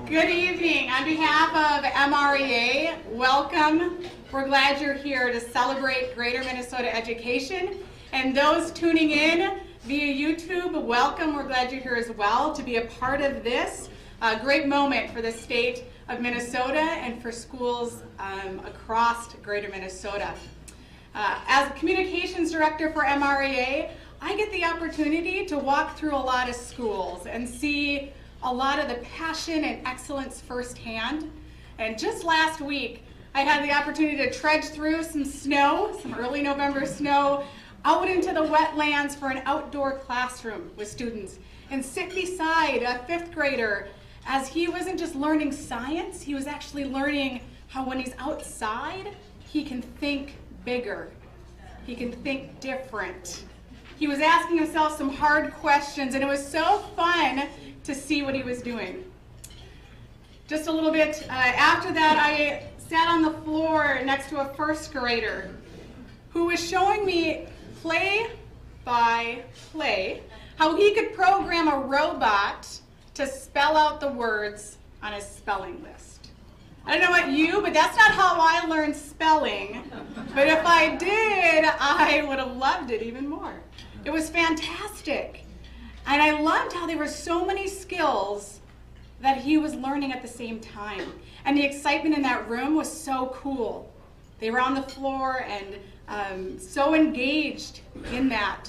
Good evening. On behalf of MREA, welcome. We're glad you're here to celebrate Greater Minnesota education. And those tuning in via YouTube, welcome. We're glad you're here as well to be a part of this great moment for the state of Minnesota and for schools across Greater Minnesota. As Communications Director for MREA, I get the opportunity to walk through a lot of schools and see a lot of the passion and excellence firsthand. And just last week, I had the opportunity to trudge through some snow, some early November snow, out into the wetlands for an outdoor classroom with students, and sit beside a fifth grader as he wasn't just learning science, he was actually learning how when he's outside, he can think bigger, he can think different. He was asking himself some hard questions, and it was so fun to see what he was doing. Just a little bit after that, I sat on the floor next to a first grader who was showing me play by play how he could program a robot to spell out the words on his spelling list. I don't know about you, but that's not how I learned spelling. But if I did, I would have loved it even more. It was fantastic. And I loved how there were so many skills that he was learning at the same time. And the excitement in that room was so cool. They were on the floor and so engaged in that.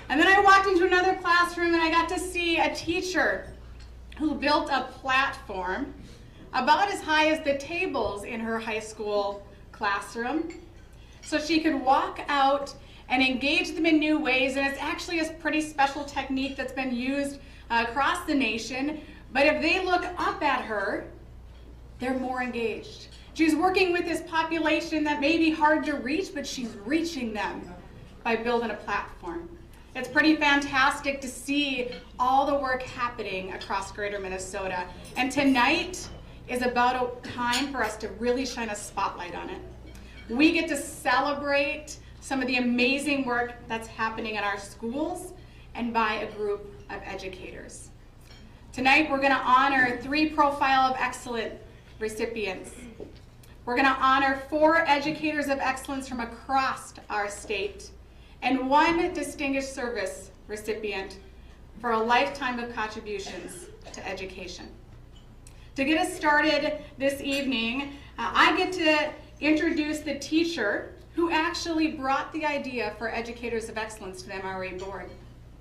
And then I walked into another classroom and I got to see a teacher who built a platform about as high as the tables in her high school classroom so she could walk out and engage them in new ways. And it's actually a pretty special technique that's been used across the nation. But if they look up at her, they're more engaged. She's working with this population that may be hard to reach, but she's reaching them by building a platform. It's pretty fantastic to see all the work happening across Greater Minnesota. And tonight is about a time for us to really shine a spotlight on it. We get to celebrate some of the amazing work that's happening in our schools and by a group of educators. Tonight we're going to honor 3 Profile of Excellence recipients. We're going to honor 4 educators of excellence from across our state and 1 Distinguished Service recipient for a lifetime of contributions to education. To get us started this evening, I get to introduce the teacher who actually brought the idea for Educators of Excellence to the MREA board.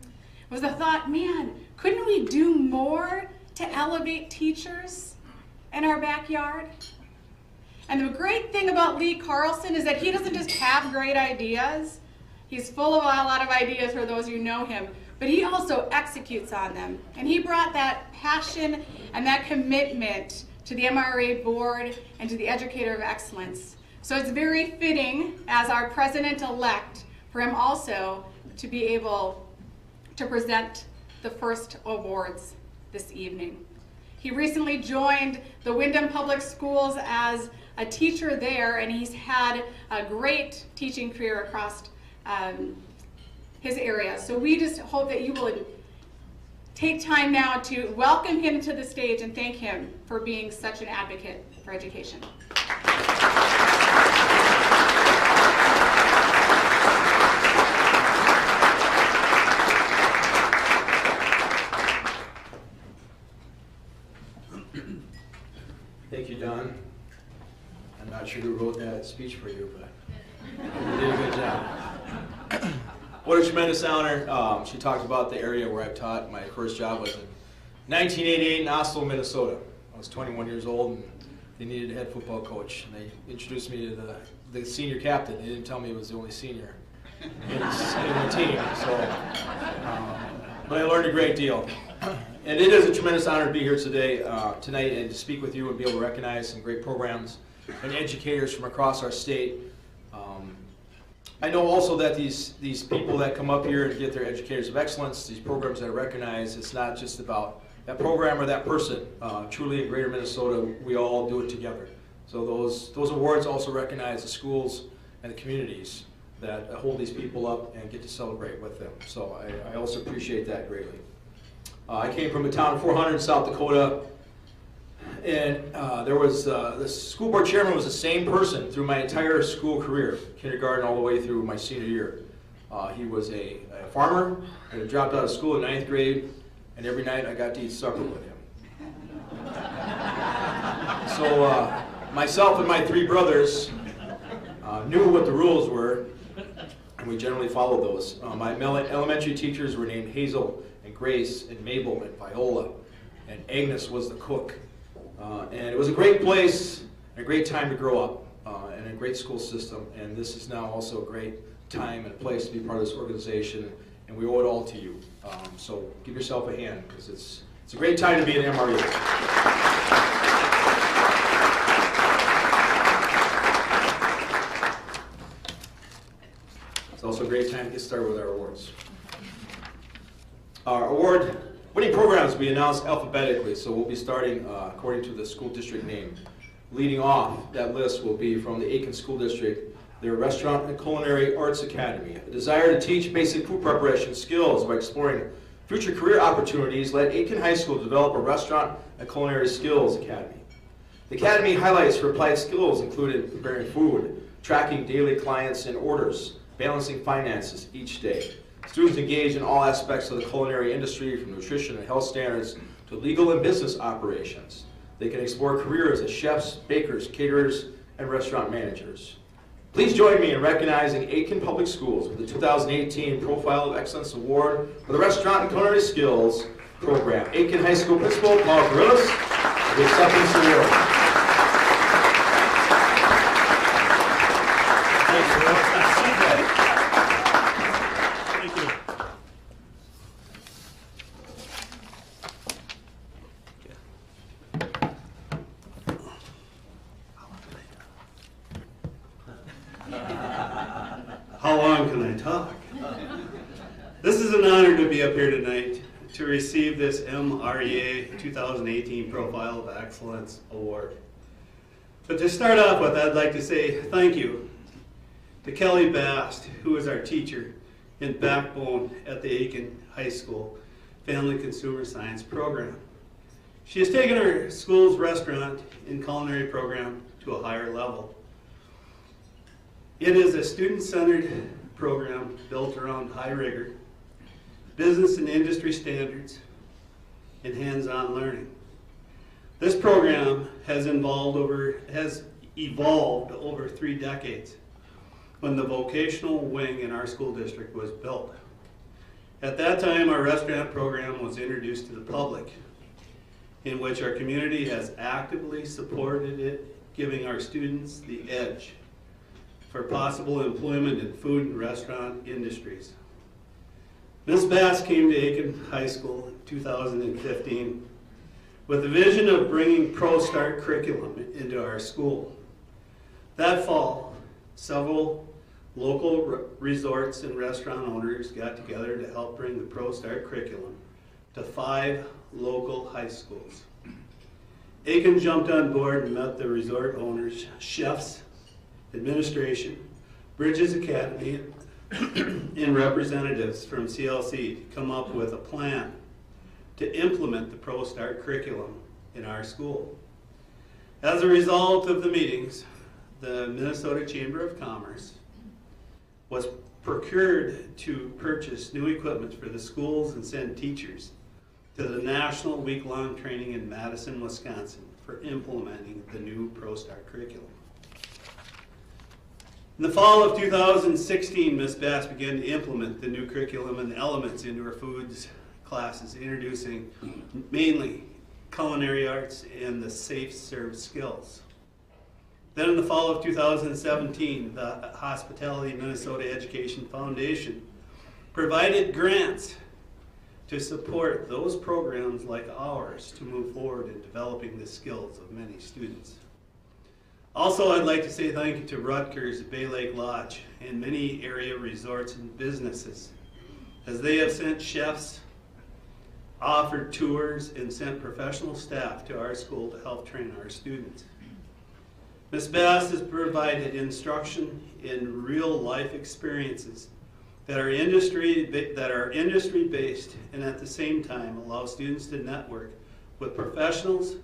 It was the thought, man, couldn't we do more to elevate teachers in our backyard? And the great thing about Lee Carlson is that he doesn't just have great ideas. He's full of a lot of ideas for those who know him, but he also executes on them. And he brought that passion and that commitment to the MREA board and to the Educator of Excellence. So it's very fitting, as our president-elect, for him also to be able to present the first awards this evening. He recently joined the Windham Public Schools as a teacher there, and he's had a great teaching career across his area. So we just hope that you will take time now to welcome him to the stage and thank him for being such an advocate for education. Thank you, Don. I'm not sure who wrote that speech for you, but you did a good job. What a tremendous honor. She talked about the area where I've taught. My first job was in 1988 in Oslo, Minnesota. I was 21 years old, and they needed a head football coach. And they introduced me to the senior captain. They didn't tell me he was the only senior in the team. But I learned a great deal. And it is a tremendous honor to be here today, tonight, and to speak with you and be able to recognize some great programs and educators from across our state. I know also that these people that come up here and get their Educators of Excellence, these programs that are recognized, it's not just about that program or that person. Truly in Greater Minnesota, we all do it together. So those awards also recognize the schools and the communities that hold these people up and get to celebrate with them. So I also appreciate that greatly. I came from a town of 400 in South Dakota, and there was the school board chairman was the same person through my entire school career, kindergarten all the way through my senior year. He was a farmer, and I dropped out of school in 9th grade, and every night I got to eat supper with him. So myself and my 3 brothers knew what the rules were, and we generally followed those. My elementary teachers were named Hazel and Grace and Mabel and Viola, and Agnes was the cook. And it was a great place, and a great time to grow up, and a great school system. And this is now also a great time and a place to be part of this organization, and we owe it all to you. So give yourself a hand, because it's a great time to be an MREA. It's also a great time to get started with our awards. Our award-winning programs will be announced alphabetically, so we'll be starting according to the school district name. Leading off that list will be from the Aiken School District, their Restaurant and Culinary Arts Academy. A desire to teach basic food preparation skills by exploring future career opportunities led Aiken High School to develop a Restaurant and Culinary Skills Academy. The Academy highlights for applied skills included preparing food, tracking daily clients and orders, balancing finances each day. Students engage in all aspects of the culinary industry, from nutrition and health standards to legal and business operations. They can explore careers as chefs, bakers, caterers, and restaurant managers. Please join me in recognizing Aiken Public Schools with the 2018 Profile of Excellence Award for the Restaurant and Culinary Skills Program. Aiken High School Principal Paul Carrillis, the Acceptance Award. How long can I talk? This is an honor to be up here tonight to receive this MREA 2018 Profile of Excellence Award. But to start off with, I'd like to say thank you to Kelly Bast, who is our teacher and backbone at the Aiken High School Family Consumer Science program. She has taken our school's restaurant and culinary program to a higher level. It is a student-centered program built around high rigor, business and industry standards, and hands-on learning. This program has evolved over 3 decades when the vocational wing in our school district was built. At that time, our restaurant program was introduced to the public, in which our community has actively supported it, giving our students the edge for possible employment in food and restaurant industries. Ms. Bass came to Aiken High School in 2015 with the vision of bringing ProStart curriculum into our school. That fall, several local resorts and restaurant owners got together to help bring the ProStart curriculum to 5 local high schools. Aiken jumped on board and met the resort owners, chefs, administration, Bridges Academy, and representatives from CLC to come up with a plan to implement the ProStart curriculum in our school. As a result of the meetings, the Minnesota Chamber of Commerce was procured to purchase new equipment for the schools and send teachers to the national week-long training in Madison, Wisconsin for implementing the new ProStart curriculum. In the fall of 2016, Ms. Bass began to implement the new curriculum and elements into her foods classes, introducing mainly culinary arts and the safe serve skills. Then in the fall of 2017, the Hospitality Minnesota Education Foundation provided grants to support those programs like ours to move forward in developing the skills of many students. Also, I'd like to say thank you to Rutgers, Bay Lake Lodge, and many area resorts and businesses, as they have sent chefs, offered tours, and sent professional staff to our school to help train our students. Ms. Bass has provided instruction in real-life experiences that are industry-based and at the same time allow students to network with professionals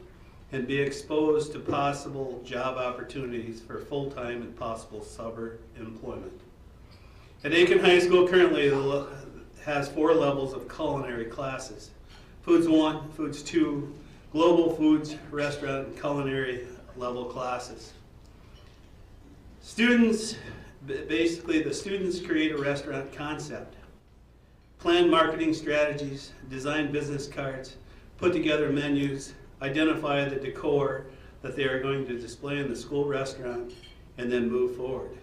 and be exposed to possible job opportunities for full-time and possible summer employment. At Aiken High School currently has 4 levels of culinary classes: Foods 1, Foods 2, Global Foods, Restaurant, and Culinary level classes. Basically the students create a restaurant concept, plan marketing strategies, design business cards, put together menus, identify the decor that they are going to display in the school restaurant, and then move forward.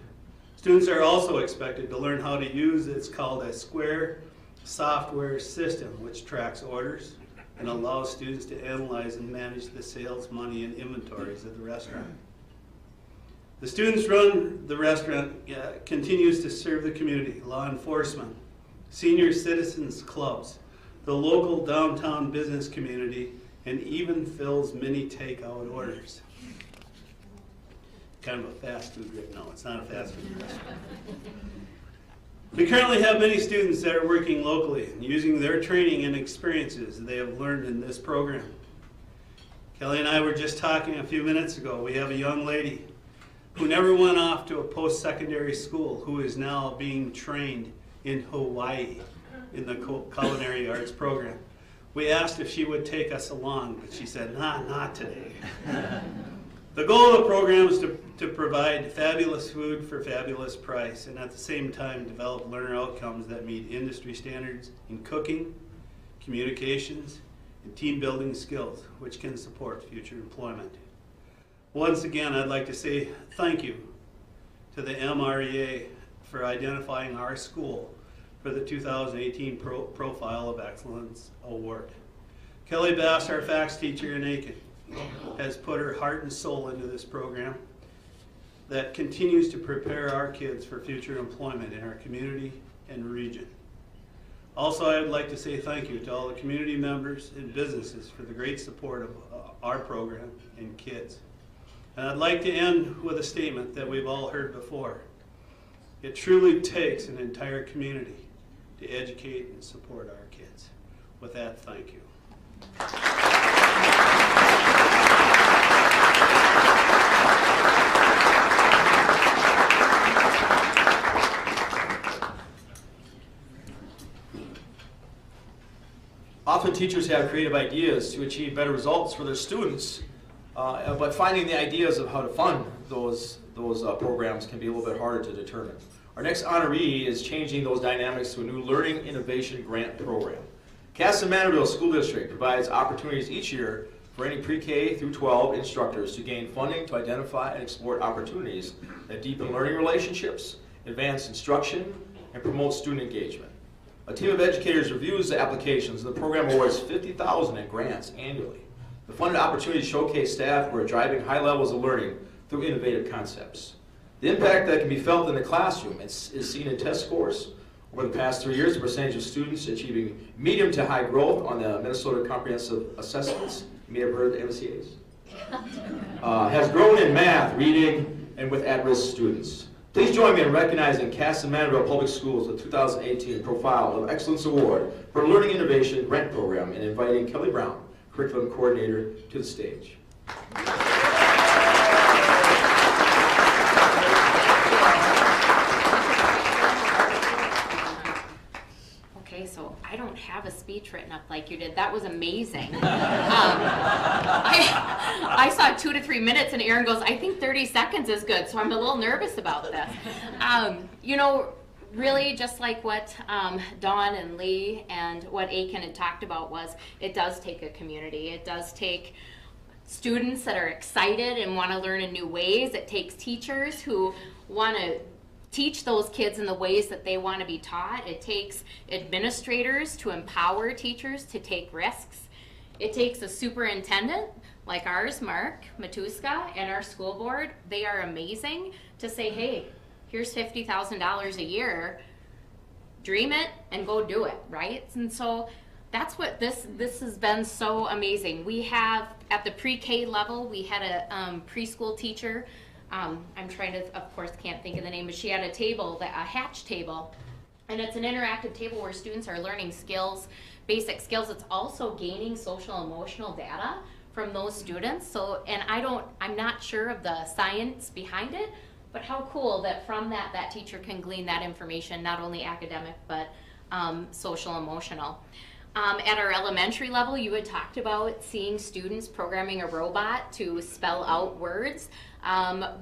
Students are also expected to learn how to use, it's called a Square software system, which tracks orders and allows students to analyze and manage the sales, money, and inventories of the restaurant. The students run the restaurant, continues to serve the community, law enforcement, senior citizens clubs, the local downtown business community, and even fills many takeout orders. Kind of a fast food right now. It's not a fast food restaurant. We currently have many students that are working locally and using their training and experiences they have learned in this program. Kelly and I were just talking a few minutes ago. We have a young lady who never went off to a post-secondary school who is now being trained in Hawaii in the culinary arts program. We asked if she would take us along, but she said, not today. The goal of the program is to provide fabulous food for fabulous price, and at the same time develop learner outcomes that meet industry standards in cooking, communications, and team building skills, which can support future employment. Once again, I'd like to say thank you to the MREA for identifying our school for the 2018 Profile of Excellence Award. Kelly Bass, our FACS teacher in Aiken, has put her heart and soul into this program that continues to prepare our kids for future employment in our community and region. Also, I would like to say thank you to all the community members and businesses for the great support of our program and kids. And I'd like to end with a statement that we've all heard before. It truly takes an entire community to educate and support our kids. With that, thank you. Often teachers have creative ideas to achieve better results for their students, but finding the ideas of how to fund those programs can be a little bit harder to determine. Our next honoree is changing those dynamics to a new Learning Innovation Grant Program. Cass-Mantorville School District provides opportunities each year for any pre-K through 12 instructors to gain funding to identify and explore opportunities that deepen learning relationships, advance instruction, and promote student engagement. A team of educators reviews the applications, and the program awards $50,000 in grants annually. The funded opportunities showcase staff who are driving high levels of learning through innovative concepts. The impact that can be felt in the classroom is seen in test scores. Over the past 3 years, the percentage of students achieving medium to high growth on the Minnesota Comprehensive Assessments, you may have heard of the MCAs, has grown in math, reading, and with at-risk students. Please join me in recognizing Cass-Mantorville Public Schools with 2018 Profile of Excellence Award for Learning Innovation Grant Program and inviting Kelly Brown, Curriculum Coordinator, to the stage. Okay, so I don't have a speech written up like you did. That was amazing. I saw 2 to 3 minutes, and Aaron goes, I think 30 seconds is good, so I'm a little nervous about this. You know, really just like what Dawn and Lee and what Aiken had talked about was, it does take a community. It does take students that are excited and want to learn in new ways. It takes teachers who want to teach those kids in the ways that they want to be taught. It takes administrators to empower teachers to take risks. It takes a superintendent like ours, Mark Matuska, and our school board. They are amazing to say, hey, here's $50,000 a year, dream it and go do it, right? And so that's what this has been so amazing. We have, at the pre-K level, we had a preschool teacher. I'm trying to, of course, can't think of the name, but she had a table, a hatch table, And it's an interactive table where students are learning skills, basic skills. It's also gaining social emotional data from those students. So, and I'm not sure of the science behind it, but how cool that from that teacher can glean that information, not only academic, but social emotional. At our elementary level, you had talked about seeing students programming a robot to spell out words.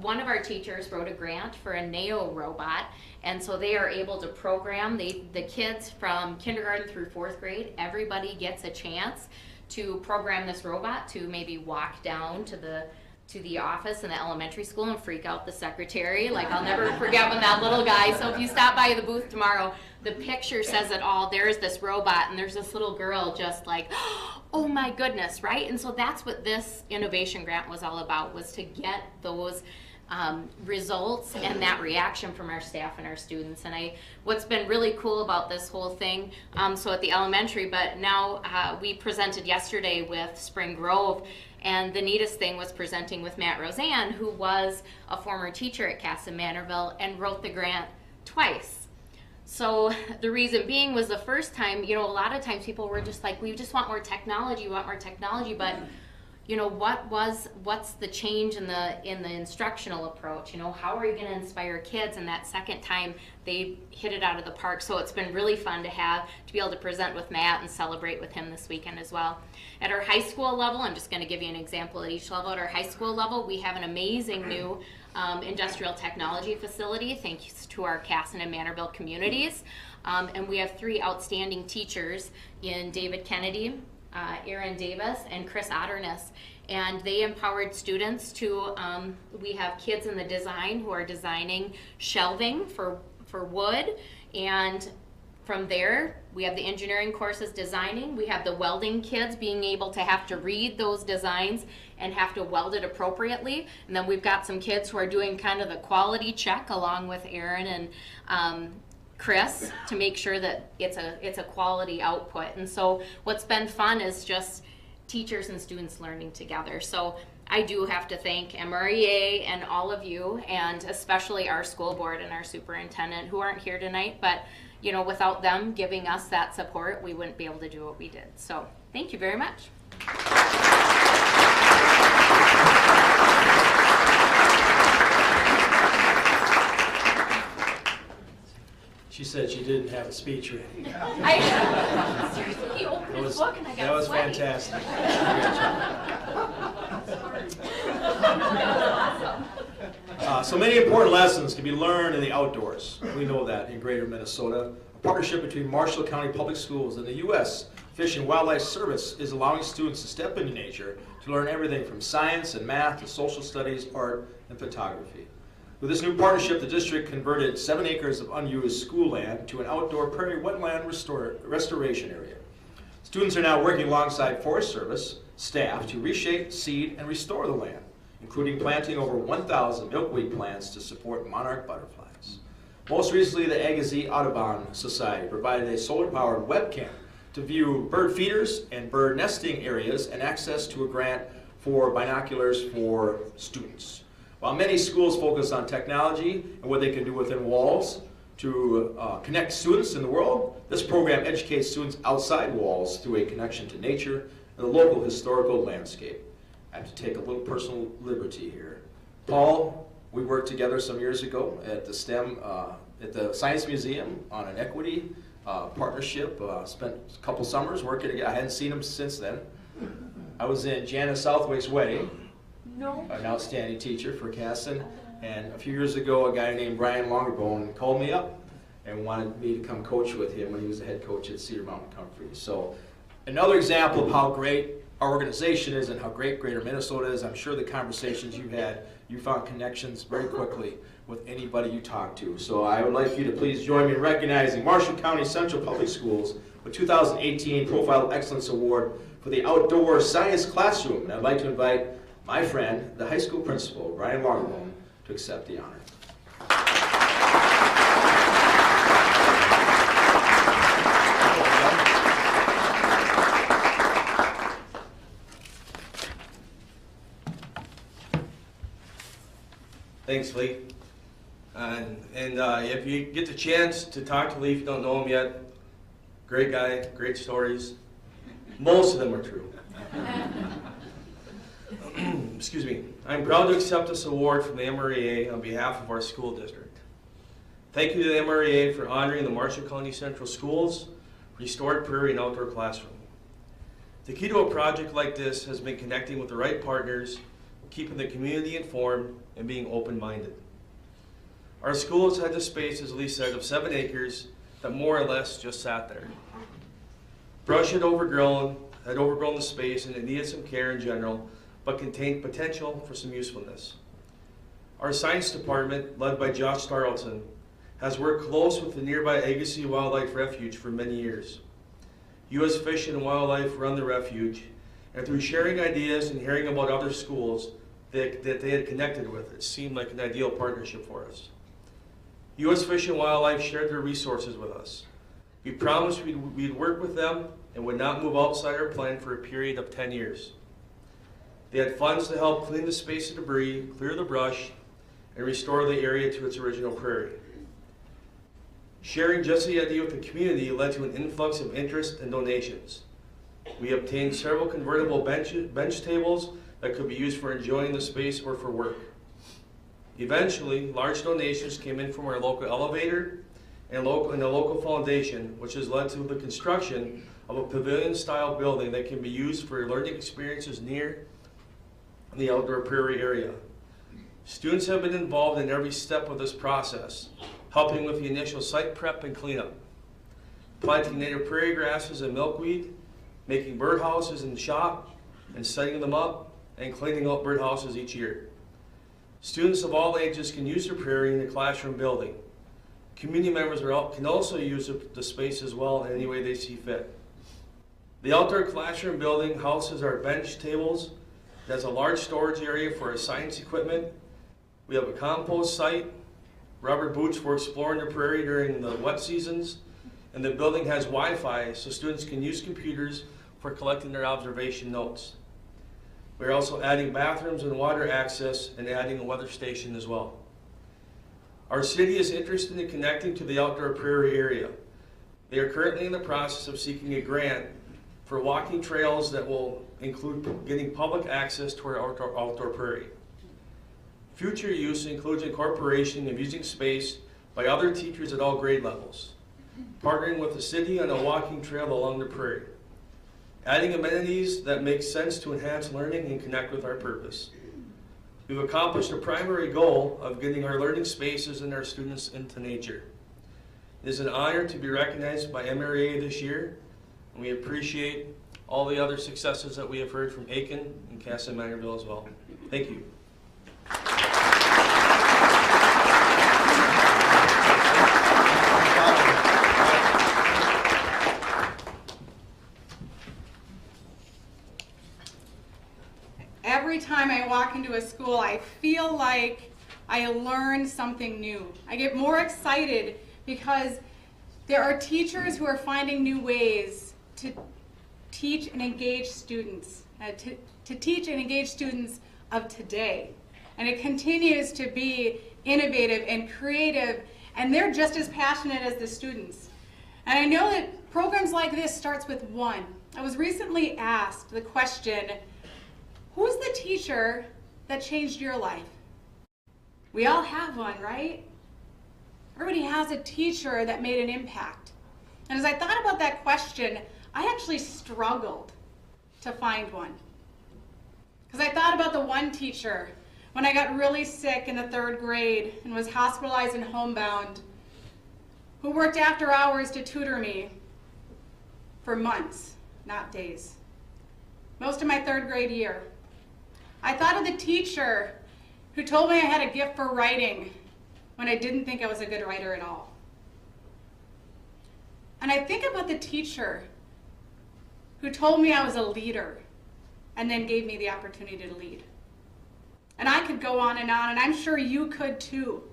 One of our teachers wrote a grant for a NEO robot, and so they are able to program the kids from kindergarten through 4th grade. Everybody gets a chance to program this robot to maybe walk down to the office in the elementary school and freak out the secretary. Like, I'll never forget when that little guy, so if you stop by the booth tomorrow, the picture says it all. There's this robot and there's this little girl just like, oh my goodness, right? And so that's what this innovation grant was all about, was to get those results and that reaction from our staff and our students. And what's been really cool about this whole thing, so at the elementary, but now we presented yesterday with Spring Grove, and the neatest thing was presenting with Matt Roseanne, who was a former teacher at Casson Manorville and wrote the grant twice. So the reason being was the first time, a lot of times people were just like, we just want more technology, but what's the change in the instructional approach? How are you going to inspire kids? And that second time they hit it out of the park. So it's been really fun to be able to present with Matt and celebrate with him this weekend as well. At our high school level, I'm just going to give you an example at each level. At our high school level, we have an amazing new industrial technology facility, thanks to our Casson and Manorville communities. And we have 3 outstanding teachers in David Kennedy, Aaron Davis, and Chris Otterness. And they empowered students to, we have kids in the design who are designing shelving for wood, and from there, we have the engineering courses designing. We have the welding kids being able to have to read those designs and have to weld it appropriately. And then we've got some kids who are doing kind of the quality check along with Aaron and Chris to make sure that it's a quality output. And so what's been fun is just teachers and students learning together. So I do have to thank MREA and all of you, and especially our school board and our superintendent, who aren't here tonight, but without them giving us that support, we wouldn't be able to do what we did. So thank you very much. She said she didn't have a speech ready. Seriously, he opened his book and I got That was sweaty. fantastic. So many important lessons can be learned in the outdoors. We know that in Greater Minnesota. A partnership between Marshall County Public Schools and the U.S. Fish and Wildlife Service is allowing students to step into nature to learn everything from science and math to social studies, art, and photography. With this new partnership, the district converted 7 acres of unused school land to an outdoor prairie wetland restoration area. Students are now working alongside Forest Service staff to reshape, seed, and restore the land, including planting over 1,000 milkweed plants to support monarch butterflies. Most recently, the Agassiz Audubon Society provided a solar-powered webcam to view bird feeders and bird nesting areas and access to a grant for binoculars for students. While many schools focus on technology and what they can do within walls to connect students in the world, this program educates students outside walls through a connection to nature and the local historical landscape. I have to take a little personal liberty here. Paul, we worked together some years ago at the at the Science Museum on an equity partnership. Spent a couple summers working together. I hadn't seen him since then. I was in Janice Southwaite's wedding. No. An outstanding teacher for Casson. And a few years ago, a guy named Brian Longerbone called me up and wanted me to come coach with him when he was the head coach at Cedar Mountain Comfrey. So another example of how great our organization is and how great Greater Minnesota is. I'm sure the conversations you've had, you found connections very quickly with anybody you talk to. So I would like you to please join me in recognizing Marshall County Central Public Schools with 2018 Profile Excellence Award for the Outdoor Science Classroom. And I'd like to invite my friend, the high school principal, Brian Longerbone, to accept the honor. Thanks, Lee. And if you get the chance to talk to Lee, if you don't know him yet, great guy, great stories. Most of them are true. Excuse me. I'm proud to accept this award from the MREA on behalf of our school district. Thank you to the MREA for honoring the Marshall County Central Schools Restored Prairie and Outdoor Classroom. The key to a project like this has been connecting with the right partners, keeping the community informed, and being open-minded. Our school has had the space, as Lee said, of 7 acres that more or less just sat there. Brush had overgrown the space, and it needed some care in general, but contained potential for some usefulness. Our science department, led by Josh Starlton, has worked close with the nearby Agassiz Wildlife Refuge for many years. U.S. Fish and Wildlife run the refuge, and through sharing ideas and hearing about other schools that they had connected with, it seemed like an ideal partnership for us. U.S. Fish and Wildlife shared their resources with us. We promised we'd work with them and would not move outside our plan for a period of 10 years. They had funds to help clean the space of debris, clear the brush, and restore the area to its original prairie. Sharing just the idea with the community led to an influx of interest and donations. We obtained several convertible bench tables that could be used for enjoying the space or for work. Eventually, large donations came in from our local elevator and the local foundation, which has led to the construction of a pavilion-style building that can be used for learning experiences near the outdoor prairie area. Students have been involved in every step of this process, helping with the initial site prep and cleanup, planting native prairie grasses and milkweed, making birdhouses in the shop, and setting them up, and cleaning out birdhouses each year. Students of all ages can use their prairie in the classroom building. Community members can also use the space as well in any way they see fit. The outdoor classroom building houses our bench tables. It has a large storage area for our science equipment. We have a compost site, rubber boots for exploring the prairie during the wet seasons, and the building has Wi-Fi so students can use computers for collecting their observation notes. We're also adding bathrooms and water access and adding a weather station as well. Our city is interested in connecting to the outdoor prairie area. They are currently in the process of seeking a grant for walking trails that will include getting public access to our outdoor prairie. Future use includes incorporation of using space by other teachers at all grade levels, partnering with the city on a walking trail along the prairie, adding amenities that make sense to enhance learning and connect with our purpose. We've accomplished the primary goal of getting our learning spaces and our students into nature. It is an honor to be recognized by MREA this year, and we appreciate all the other successes that we have heard from Aiken and Casa Manorville as well. Thank you. Every time I walk into a school, I feel like I learn something new. I get more excited because there are teachers who are finding new ways to teach and engage students, to teach and engage students of today. And it continues to be innovative and creative, and they're just as passionate as the students. And I know that programs like this starts with one. I was recently asked the question, who's the teacher that changed your life? We all have one, right? Everybody has a teacher that made an impact. And as I thought about that question, I actually struggled to find one. Because I thought about the one teacher when I got really sick in the 3rd grade and was hospitalized and homebound, who worked after hours to tutor me for months, not days. Most of my 3rd grade year. I thought of the teacher who told me I had a gift for writing when I didn't think I was a good writer at all. And I think about the teacher who told me I was a leader and then gave me the opportunity to lead. And I could go on, and I'm sure you could too,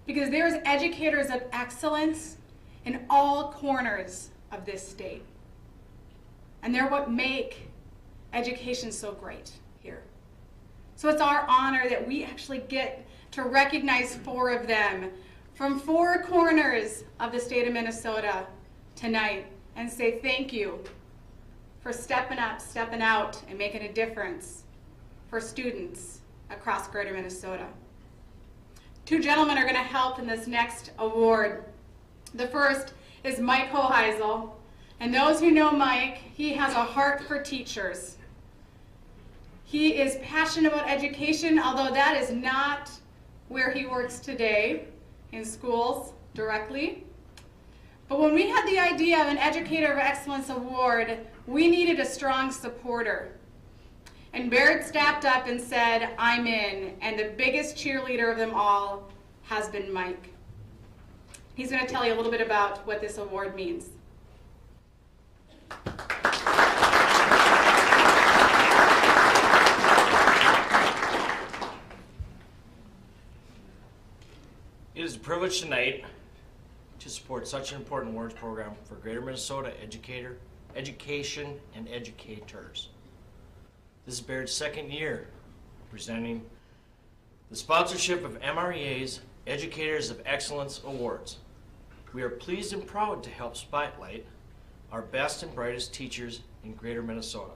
because there's educators of excellence in all corners of this state. And they're what make education so great here. So it's our honor that we actually get to recognize 4 of them from 4 corners of the state of Minnesota tonight and say thank you for stepping up, stepping out, and making a difference for students across Greater Minnesota. 2 gentlemen are going to help in this next award. The first is Mike Hoheisel. And those who know Mike, he has a heart for teachers. He is passionate about education, although that is not where he works today, in schools directly. But when we had the idea of an Educator of Excellence Award, we needed a strong supporter. And Baird stepped up and said, I'm in. And the biggest cheerleader of them all has been Mike. He's going to tell you a little bit about what this award means. It is a privilege tonight to support such an important awards program for Greater Minnesota education and educators. This is Baird's 2nd year presenting the sponsorship of MREA's Educators of Excellence Awards. We are pleased and proud to help spotlight our best and brightest teachers in Greater Minnesota.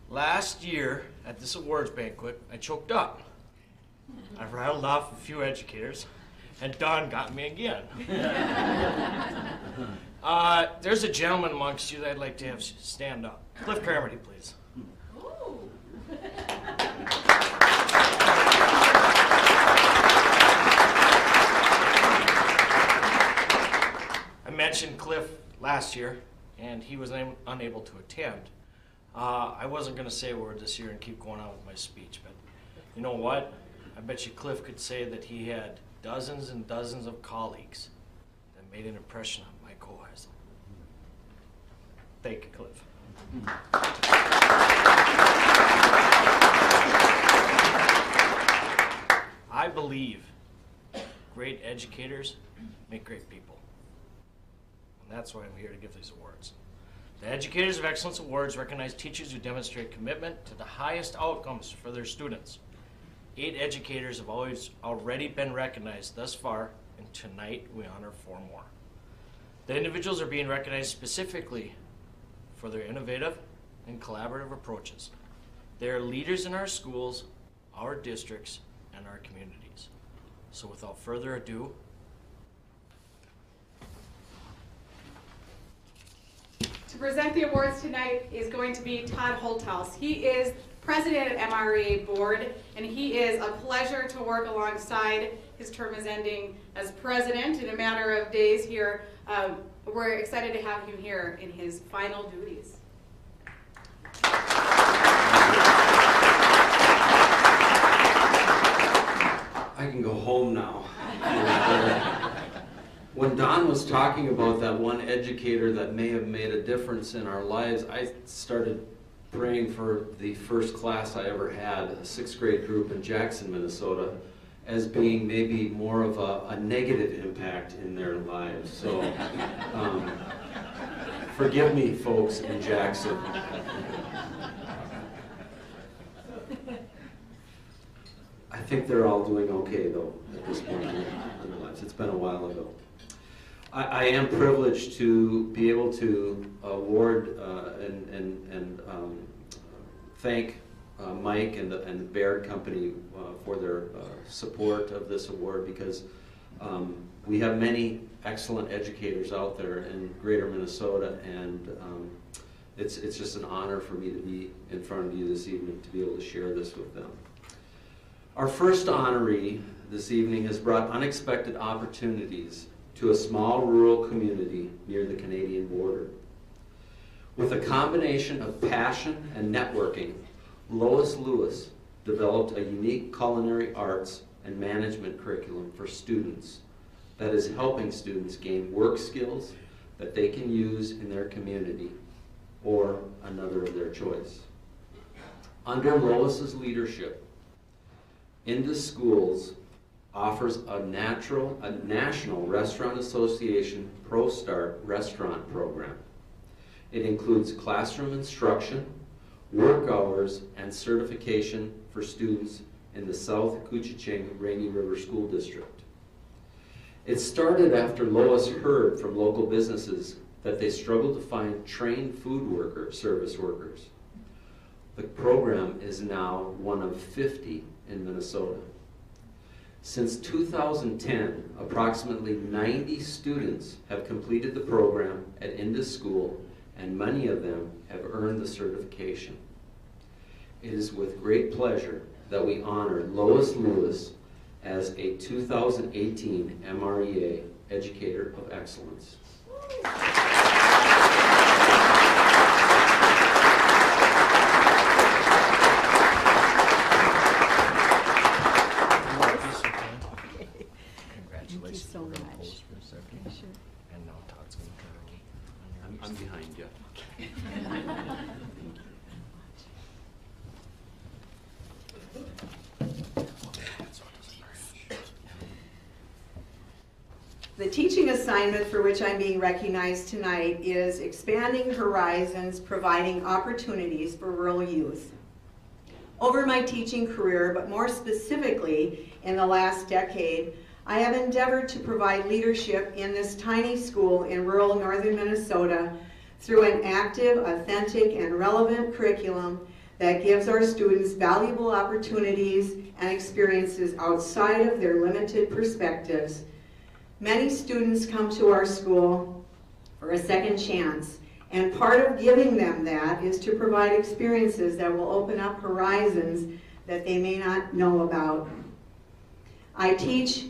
Last year at this awards banquet, I choked up. I rattled off a few educators, and Don got me again. There's a gentleman amongst you that I'd like to have stand up. Cliff Carmody, please. I mentioned Cliff last year, and he was unable to attend. I wasn't going to say a word this year and keep going on with my speech, but you know what? I bet you Cliff could say that he had dozens and dozens of colleagues that made an impression on Mike Hoheisel. Thank you, Cliff. I believe great educators make great people. And that's why I'm here to give these awards. The Educators of Excellence Awards recognize teachers who demonstrate commitment to the highest outcomes for their students. 8 educators have already been recognized thus far, and tonight we honor 4 more. The individuals are being recognized specifically for their innovative and collaborative approaches. They are leaders in our schools, our districts, and our communities. So without further ado, To present the awards tonight is going to be Todd Holthaus. He is president of MREA board, and he is a pleasure to work alongside. His term is ending as president in a matter of days here. We're excited to have him here in his final duties. I can go home now. When Don was talking about that one educator that may have made a difference in our lives, I started praying for the first class I ever had, a 6th grade group in Jackson, Minnesota, as being maybe more of a negative impact in their lives. So forgive me, folks in Jackson. I think they're all doing okay, though, at this point in their lives. It's been a while ago. I am privileged to be able to award and thank Mike and the Baird Company for their support of this award, because we have many excellent educators out there in Greater Minnesota, and it's just an honor for me to be in front of you this evening to be able to share this with them. Our first honoree this evening has brought unexpected opportunities to a small rural community near the Canadian border. With a combination of passion and networking, Lois Lewis developed a unique culinary arts and management curriculum for students that is helping students gain work skills that they can use in their community or another of their choice. Under Lois's leadership, Indus Schools offers a National Restaurant Association ProStart restaurant program. It includes classroom instruction, work hours, and certification for students in the South Koochiching Rainy River School District. It started after Lois heard from local businesses that they struggled to find trained food service workers. The program is now one of 50 in Minnesota. Since 2010, approximately 90 students have completed the program at Indus School, and many of them have earned the certification. It is with great pleasure that we honor Lois Lewis as a 2018 MREA Educator of Excellence. Congratulations. so We're gonna much. pose for a second. And now Todd's gonna turn a knee on your I'm behind you. The teaching assignment for which I'm being recognized tonight is Expanding Horizons, Providing Opportunities for Rural Youth. Over my teaching career, but more specifically in the last decade, I have endeavored to provide leadership in this tiny school in rural northern Minnesota through an active, authentic, and relevant curriculum that gives our students valuable opportunities and experiences outside of their limited perspectives. Many students come to our school for a second chance, and part of giving them that is to provide experiences that will open up horizons that they may not know about. I teach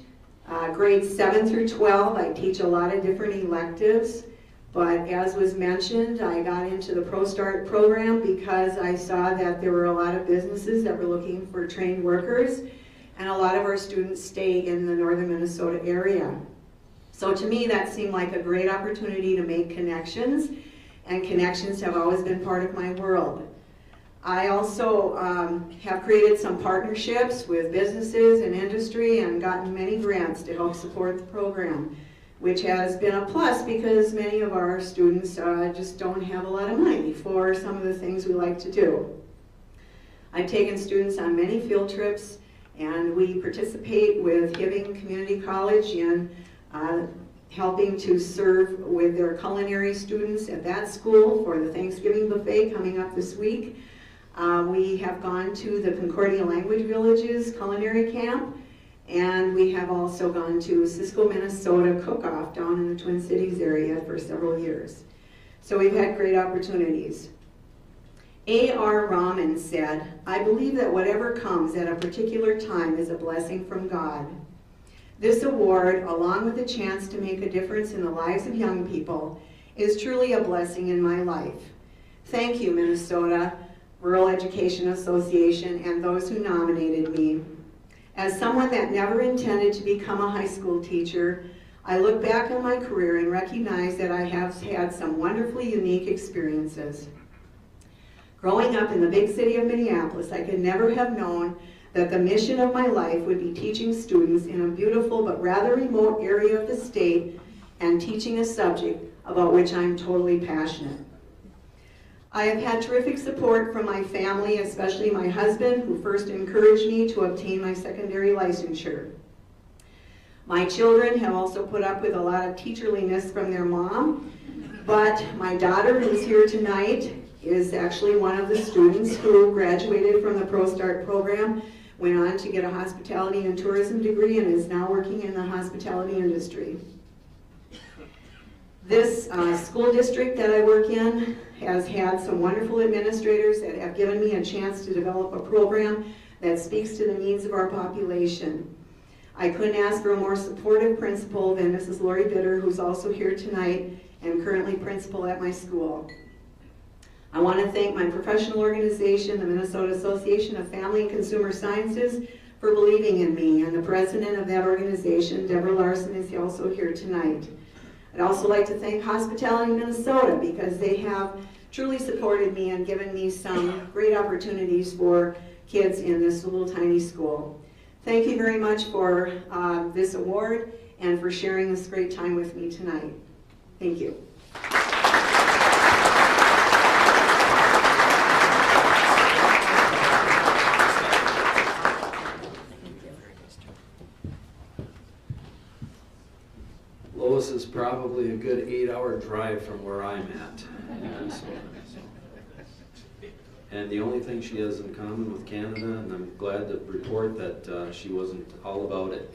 grades 7 through 12. I teach a lot of different electives, but as was mentioned, I got into the ProStart program because I saw that there were a lot of businesses that were looking for trained workers, and a lot of our students stay in the northern Minnesota area. So to me, that seemed like a great opportunity to make connections, and connections have always been part of my world. I also have created some partnerships with businesses and industry and gotten many grants to help support the program, which has been a plus because many of our students just don't have a lot of money for some of the things we like to do. I've taken students on many field trips, and we participate with Hibbing Community College in helping to serve with their culinary students at that school for the Thanksgiving buffet coming up this week. We have gone to the Concordia Language Villages culinary camp, and we have also gone to Cisco, Minnesota cook-off down in the Twin Cities area for several years. So we've had great opportunities. A.R. Rahman said, "I believe that whatever comes at a particular time is a blessing from God." This award, along with the chance to make a difference in the lives of young people, is truly a blessing in my life. Thank you, Minnesota Rural Education Association, and those who nominated me. As someone that never intended to become a high school teacher, I look back on my career and recognize that I have had some wonderfully unique experiences. Growing up in the big city of Minneapolis, I could never have known that the mission of my life would be teaching students in a beautiful but rather remote area of the state and teaching a subject about which I'm totally passionate. I have had terrific support from my family, especially my husband, who first encouraged me to obtain my secondary licensure. My children have also put up with a lot of teacherliness from their mom, but my daughter, who's here tonight, is actually one of the students who graduated from the ProStart program, went on to get a hospitality and tourism degree, and is now working in the hospitality industry. This school district that I work in has had some wonderful administrators that have given me a chance to develop a program that speaks to the needs of our population. I couldn't ask for a more supportive principal than Mrs. Lori Bitter, who's also here tonight and currently principal at my school. I want to thank my professional organization, the Minnesota Association of Family and Consumer Sciences, for believing in me, and the president of that organization, Deborah Larson, is also here tonight. I'd also like to thank Hospitality Minnesota, because they have truly supported me and given me some great opportunities for kids in this little tiny school. Thank you very much for this award and for sharing this great time with me tonight. Thank you. probably a good 8-hour drive from where I'm at. And the only thing she has in common with Canada, and I'm glad to report that she wasn't all about it,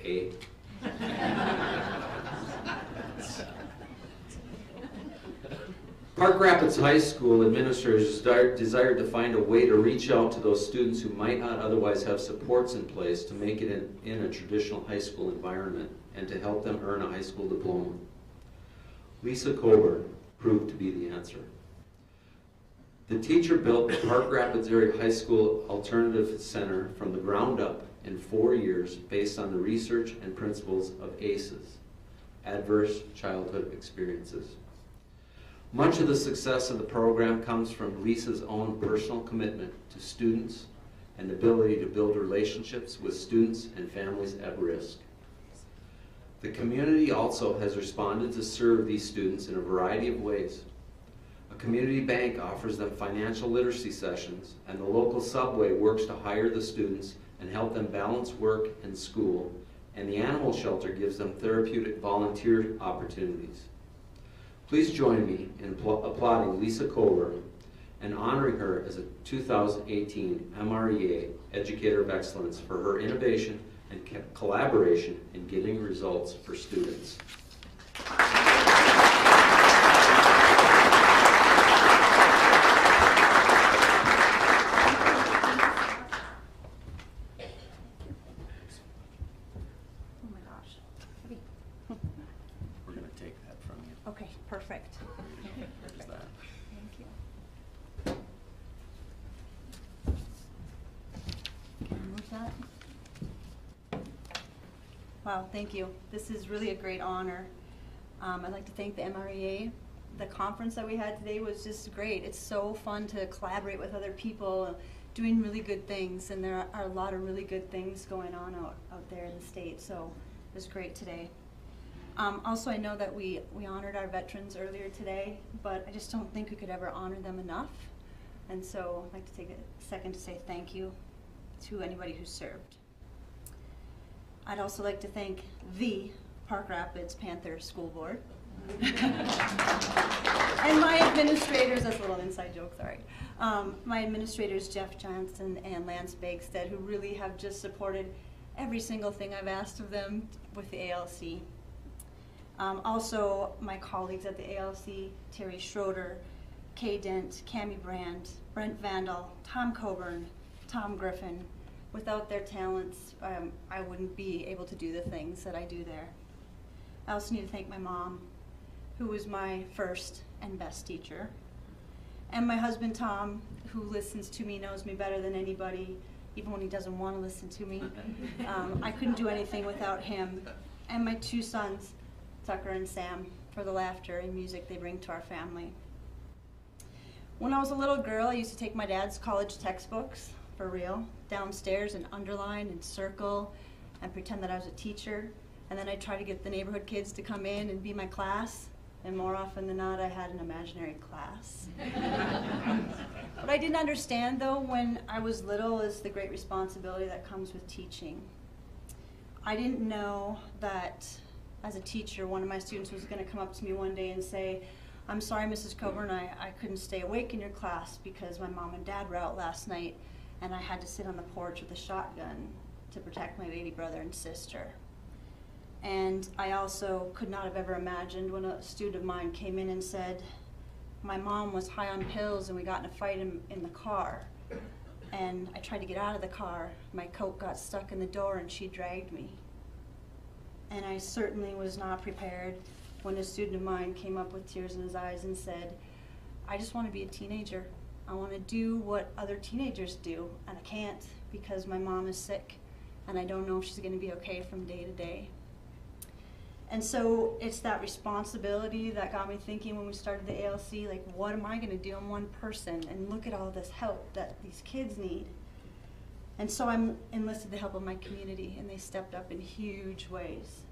Park Rapids High School administrators desired to find a way to reach out to those students who might not otherwise have supports in place to make it in a traditional high school environment and to help them earn a high school diploma. Lisa Coburn proved to be the answer. The teacher built the Park Rapids Area High School Alternative Center from the ground up in 4 years based on the research and principles of ACEs, Adverse Childhood Experiences. Much of the success of the program comes from Lisa's own personal commitment to students and ability to build relationships with students and families at risk. The community also has responded to serve these students in a variety of ways. A community bank offers them financial literacy sessions, and the local subway works to hire the students and help them balance work and school, and the animal shelter gives them therapeutic volunteer opportunities. Please join me in applauding Lisa Coburn and honoring her as a 2018 MREA Educator of Excellence for her innovation and collaboration in getting results for students. We're going to take that from you. Okay, perfect. There's that. Thank you. Can I move that? Wow, thank you. This is really a great honor. I'd like to thank the MREA. The conference that we had today was just great. It's so fun to collaborate with other people doing really good things, and there are a lot of really good things going on out there in the state, so it was great today. Also, I know that we honored our veterans earlier today, but I just don't think we could ever honor them enough. And so I'd like to take a second to say thank you to anybody who served. I'd also like to thank the Park Rapids Panther School Board. And my administrators, that's a little inside joke, sorry. My administrators, Jeff Johnson and Lance Bagstead, who really have just supported every single thing I've asked of them with the ALC. Also, my colleagues at the ALC, Terry Schroeder, Kay Dent, Cammie Brandt, Brent Vandal, Tom Coburn, Tom Griffin. Without their talents, I wouldn't be able to do the things that I do there. I also need to thank my mom, who was my first and best teacher, and my husband Tom, who listens to me, knows me better than anybody, even when he doesn't want to listen to me. I couldn't do anything without him. And my two sons, Tucker and Sam, for the laughter and music they bring to our family. When I was a little girl, I used to take my dad's college textbooks, for real, downstairs and underline and circle and pretend that I was a teacher. And then I'd try to get the neighborhood kids to come in and be my class. And more often than not, I had an imaginary class. What I didn't understand, though, when I was little is the great responsibility that comes with teaching. I didn't know that as a teacher, one of my students was going to come up to me one day and say, "I'm sorry, Mrs. Coburn, I couldn't stay awake in your class because my mom and dad were out last night and I had to sit on the porch with a shotgun to protect my baby brother and sister." And I also could not have ever imagined when a student of mine came in and said, "My mom was high on pills and we got in a fight in the car. And I tried to get out of the car. My coat got stuck in the door and she dragged me." And I certainly was not prepared when a student of mine came up with tears in his eyes and said, "I just want to be a teenager. I want to do what other teenagers do, and I can't because my mom is sick and I don't know if she's going to be okay from day to day." And so it's that responsibility that got me thinking when we started the ALC, like, what am I going to do? I'm one person, and look at all this help that these kids need. And so I enlisted the help of my community, and they stepped up in huge ways.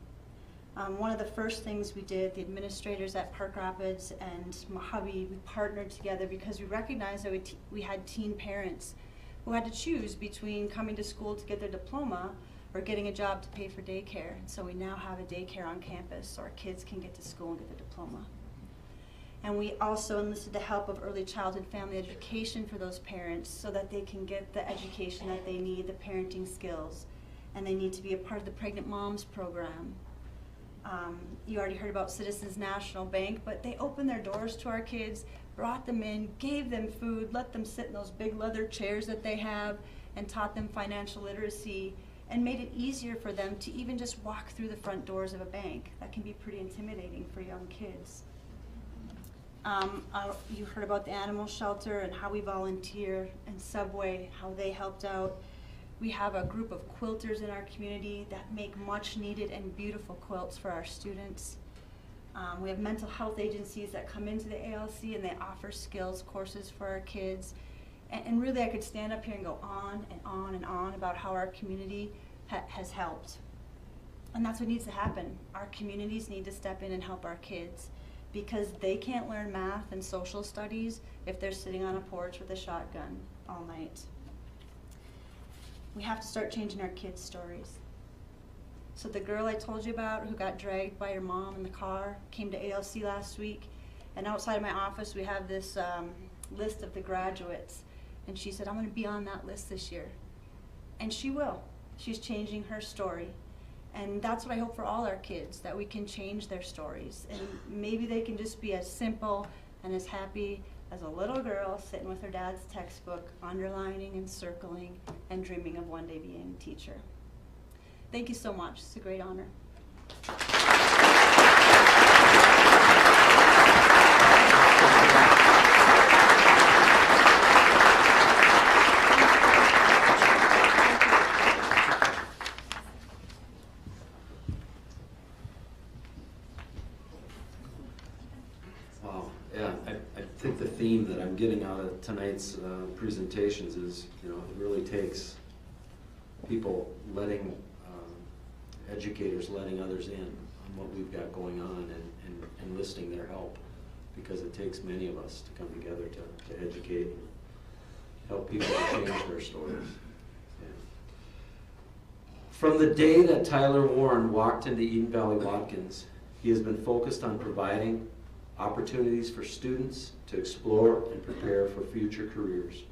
One of the first things we did, the administrators at Park Rapids and my hubby, we partnered together because we recognized that we had teen parents who had to choose between coming to school to get their diploma or getting a job to pay for daycare. And so we now have a daycare on campus so our kids can get to school and get the diploma. And we also enlisted the help of early childhood family education for those parents so that they can get the education that they need, the parenting skills, and they need to be a part of the Pregnant Moms program. You already heard about Citizens National Bank, but they opened their doors to our kids, brought them in, gave them food, let them sit in those big leather chairs that they have, and taught them financial literacy, and made it easier for them to even just walk through the front doors of a bank. That can be pretty intimidating for young kids. You heard about the animal shelter and how we volunteer, and Subway, how they helped out. We have a group of quilters in our community that make much needed and beautiful quilts for our students. We have mental health agencies that come into the ALC and they offer skills courses for our kids. And really I could stand up here and go on and on and on about how our community has helped. And that's what needs to happen. Our communities need to step in and help our kids, because they can't learn math and social studies if they're sitting on a porch with a shotgun all night. We have to start changing our kids' stories. So the girl I told you about who got dragged by her mom in the car came to ALC last week, and outside of my office we have this list of the graduates, and she said, I'm going to be on that list this year. And she will. She's changing her story. And that's what I hope for all our kids, that we can change their stories. And maybe they can just be as simple and as happy as a little girl sitting with her dad's textbook, underlining and circling and dreaming of one day being a teacher. Thank you so much. It's a great honor. I think the theme that I'm getting out of tonight's presentations is, it really takes people letting, educators letting others in on what we've got going on and enlisting their help, because it takes many of us to come together to educate and help people to change their stories. Yeah. From the day that Tyler Warren walked into Eden Valley Watkins, he has been focused on providing opportunities for students to explore and prepare for future careers.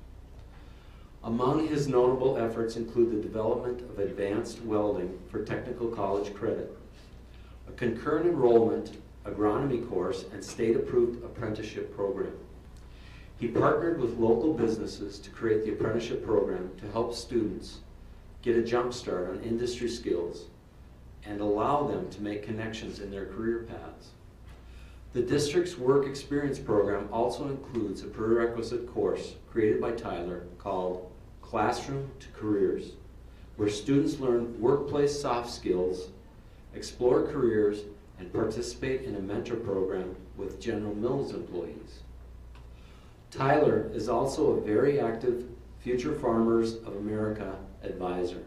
Among his notable efforts include the development of advanced welding for technical college credit, a concurrent enrollment agronomy course, and state-approved apprenticeship program. He partnered with local businesses to create the apprenticeship program to help students get a jump start on industry skills and allow them to make connections in their career paths. The district's work experience program also includes a prerequisite course created by Tyler called Classroom to Careers, where students learn workplace soft skills, explore careers, and participate in a mentor program with General Mills employees. Tyler is also a very active Future Farmers of America advisor.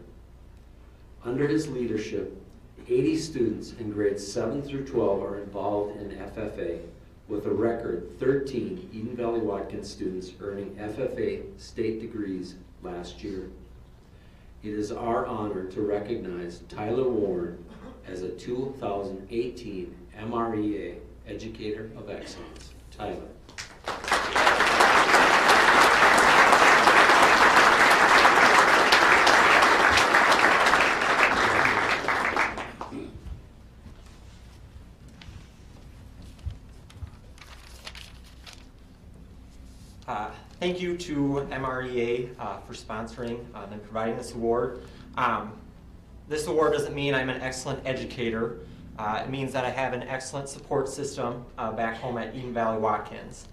Under his leadership, 80 students in grades 7 through 12 are involved in FFA, with a record 13 Eden Valley Watkins students earning FFA state degrees last year. It is our honor to recognize Tyler Warren as a 2018 MREA Educator of Excellence. Tyler. Thank you to MREA for sponsoring and providing this award. This award doesn't mean I'm an excellent educator. It means that I have an excellent support system back home at Eden Valley Watkins.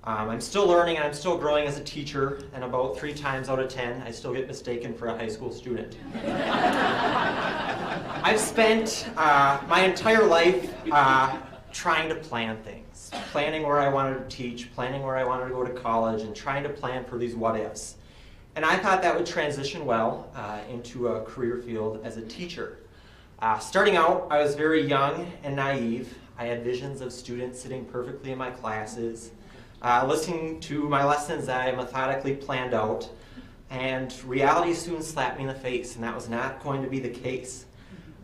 I'm still learning and I'm still growing as a teacher, and about 3 times out of 10 I still get mistaken for a high school student. I've spent my entire life trying to plan things, planning where I wanted to teach, planning where I wanted to go to college, and trying to plan for these what-ifs. And I thought that would transition well into a career field as a teacher. Starting out, I was very young and naive. I had visions of students sitting perfectly in my classes, listening to my lessons that I methodically planned out, and reality soon slapped me in the face, and that was not going to be the case.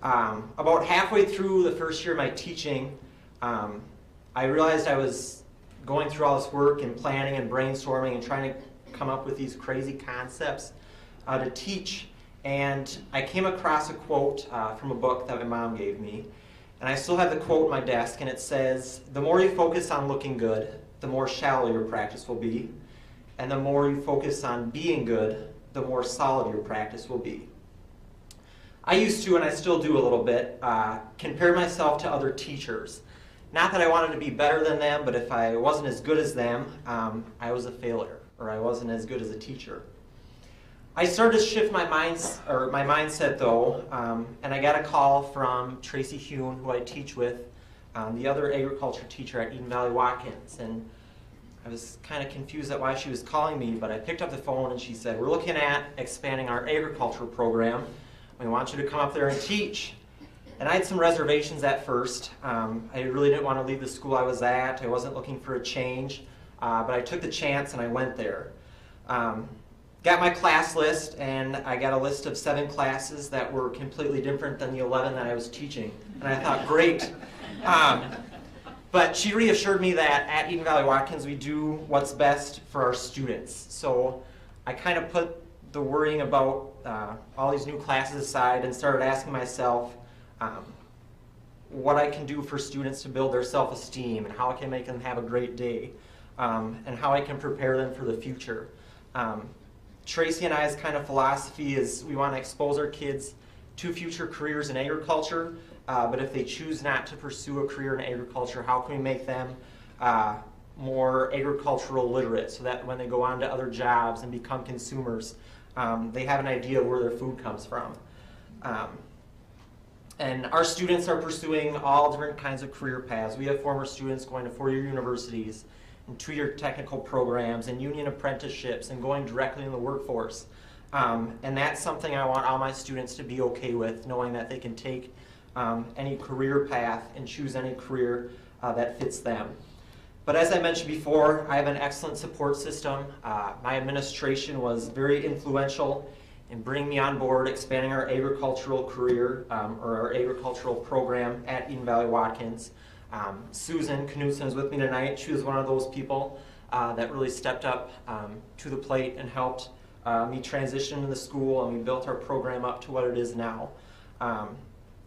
About halfway through the first year of my teaching, I realized I was going through all this work and planning and brainstorming and trying to come up with these crazy concepts to teach. And I came across a quote from a book that my mom gave me. And I still have the quote on my desk, and it says, "The more you focus on looking good, the more shallow your practice will be. And the more you focus on being good, the more solid your practice will be." I used to, and I still do a little bit, compare myself to other teachers. Not that I wanted to be better than them, but if I wasn't as good as them, I was a failure, or I wasn't as good as a teacher. I started to shift my mindset though, and I got a call from Tracy Hune, who I teach with, the other agriculture teacher at Eden Valley Watkins. And I was kind of confused at why she was calling me, but I picked up the phone and she said, "We're looking at expanding our agriculture program. We want you to come up there and teach." And I had some reservations at first. I really didn't want to leave the school I was at. I wasn't looking for a change, but I took the chance and I went there. Got my class list, and I got a list of 7 classes that were completely different than the 11 that I was teaching. And I thought, great. But she reassured me that at Eden Valley Watkins we do what's best for our students. So I kind of put the worrying about all these new classes aside and started asking myself what I can do for students to build their self-esteem, and how I can make them have a great day, and how I can prepare them for the future. Tracy and I's kind of philosophy is we want to expose our kids to future careers in agriculture, but if they choose not to pursue a career in agriculture, how can we make them more agricultural literate, so that when they go on to other jobs and become consumers, they have an idea of where their food comes from. And our students are pursuing all different kinds of career paths. We have former students going to 4-year universities, and 2-year technical programs, and union apprenticeships, and going directly in the workforce. And that's something I want all my students to be okay with, knowing that they can take any career path and choose any career that fits them. But as I mentioned before, I have an excellent support system. My administration was very influential in bringing me on board, expanding our agricultural career, or our agricultural program at Eden Valley Watkins. Susan Knudsen is with me tonight. She was one of those people that really stepped up to the plate and helped me transition into the school, and we built our program up to what it is now.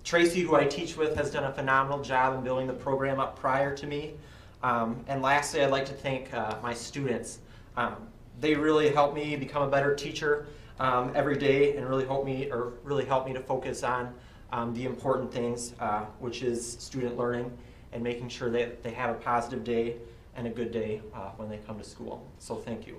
Tracy, who I teach with, has done a phenomenal job in building the program up prior to me. And lastly, I'd like to thank my students. They really help me become a better teacher every day, and really help me to focus on the important things, which is student learning and making sure that they have a positive day and a good day when they come to school. So thank you.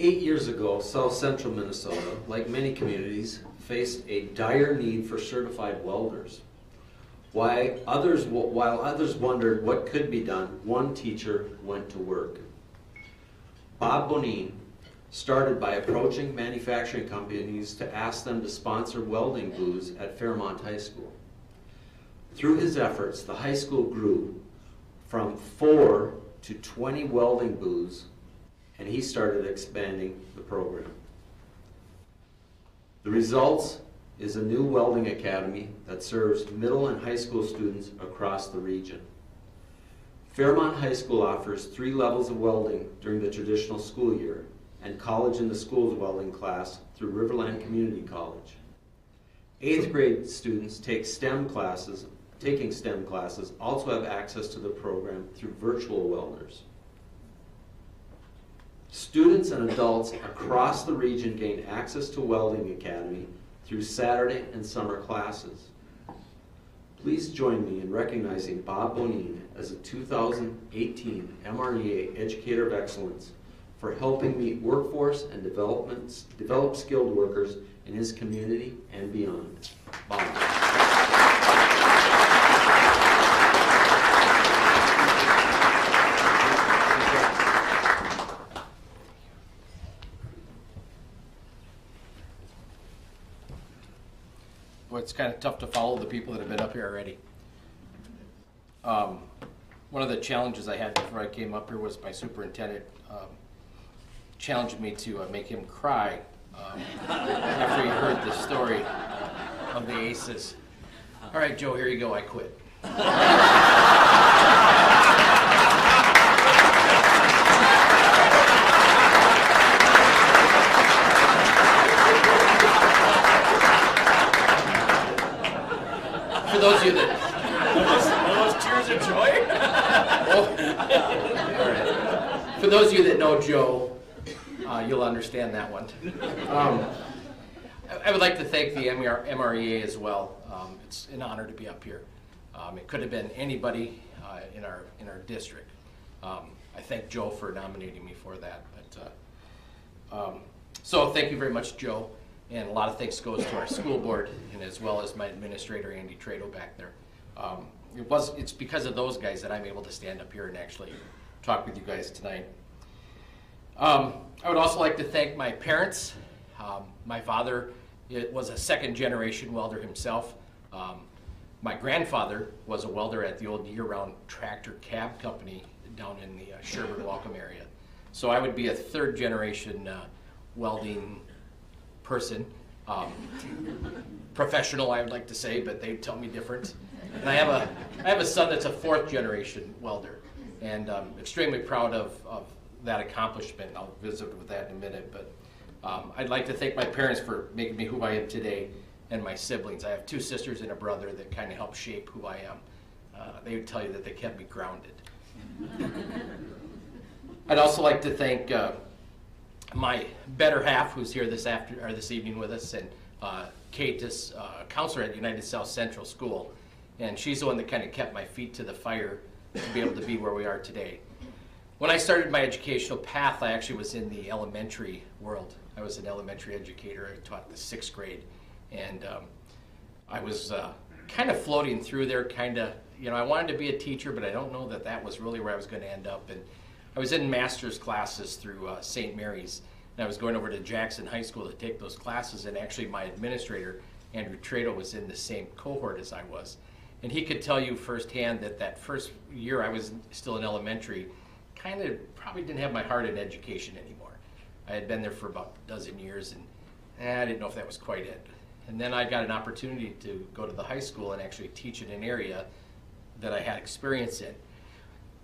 8 years ago, South Central Minnesota, like many communities, faced a dire need for certified welders. While others wondered what could be done, one teacher went to work. Bob Bonin started by approaching manufacturing companies to ask them to sponsor welding booths at Fairmont High School. Through his efforts, the high school grew from 4 to 20 welding booths, and he started expanding the program. The results is a new welding academy that serves middle and high school students across the region. Fairmont High School offers 3 levels of welding during the traditional school year, and college in the school's welding class through Riverland Community College. 8th grade students taking STEM classes also have access to the program through virtual welders. Students and adults across the region gain access to Welding Academy through Saturday and summer classes. Please join me in recognizing Bob Bonin as a 2018 MREA Educator of Excellence for helping meet workforce and develop skilled workers in his community and beyond. Bob. well, it's kind of tough to follow the people that have been up here already. One of the challenges I had before I came up here was my superintendent challenged me to make him cry after he heard the story of the aces. All right, Joe, here you go. I quit. For those of you that Those tears of joy? all right. For those of you that know Joe, you'll understand that one. I would like to thank the MREA as well. It's an honor to be up here. It could have been anybody in our district. I thank Joe for nominating me for that. So thank you very much, Joe. And a lot of thanks goes to our school board and as well as my administrator, Andy Trado, back there. It's because of those guys that I'm able to stand up here and actually talk with you guys tonight. I would also like to thank my parents. My father was a second-generation welder himself. My grandfather was a welder at the old year-round tractor cab company down in the Sherburne-Welcome area. So I would be a third-generation welding person. Professional, I would like to say, but they tell me different. And I have a son that's a fourth-generation welder, and I'm extremely proud of that accomplishment. I'll visit with that in a minute, but I'd like to thank my parents for making me who I am today, and my siblings. I have two sisters and a brother that kind of helped shape who I am. They would tell you that they kept me grounded. I'd also like to thank my better half, who's here this evening with us, and Kate is a counselor at United South Central School, and she's the one that kind of kept my feet to the fire to be able to be where we are today. When I started my educational path, I actually was in the elementary world. I was an elementary educator. I taught the 6th grade, and I was kind of floating through there, I wanted to be a teacher, but I don't know that that was really where I was going to end up. And I was in master's classes through St. Mary's, and I was going over to Jackson High School to take those classes, and actually my administrator, Andrew Trado, was in the same cohort as I was. And he could tell you firsthand that first year I was still in elementary, kind of probably didn't have my heart in education anymore. I had been there for about a dozen years, and I didn't know if that was quite it. And then I got an opportunity to go to the high school and actually teach in an area that I had experience in.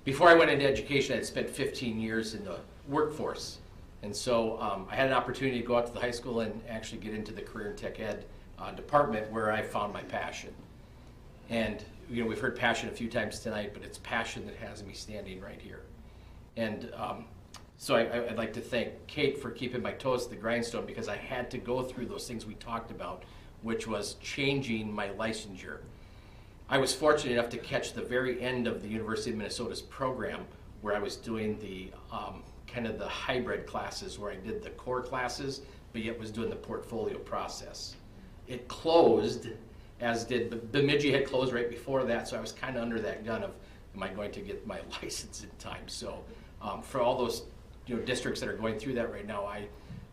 Before I went into education, I had spent 15 years in the workforce. And so I had an opportunity to go out to the high school and actually get into the career and tech ed department, where I found my passion. And we've heard passion a few times tonight, but it's passion that has me standing right here. And so I'd like to thank Kate for keeping my toes to the grindstone, because I had to go through those things we talked about, which was changing my licensure. I was fortunate enough to catch the very end of the University of Minnesota's program, where I was doing the kind of the hybrid classes, where I did the core classes, but yet was doing the portfolio process. It closed, as did Bemidji had closed right before that, so I was kind of under that gun of, am I going to get my license in time? So for all those districts that are going through that right now, I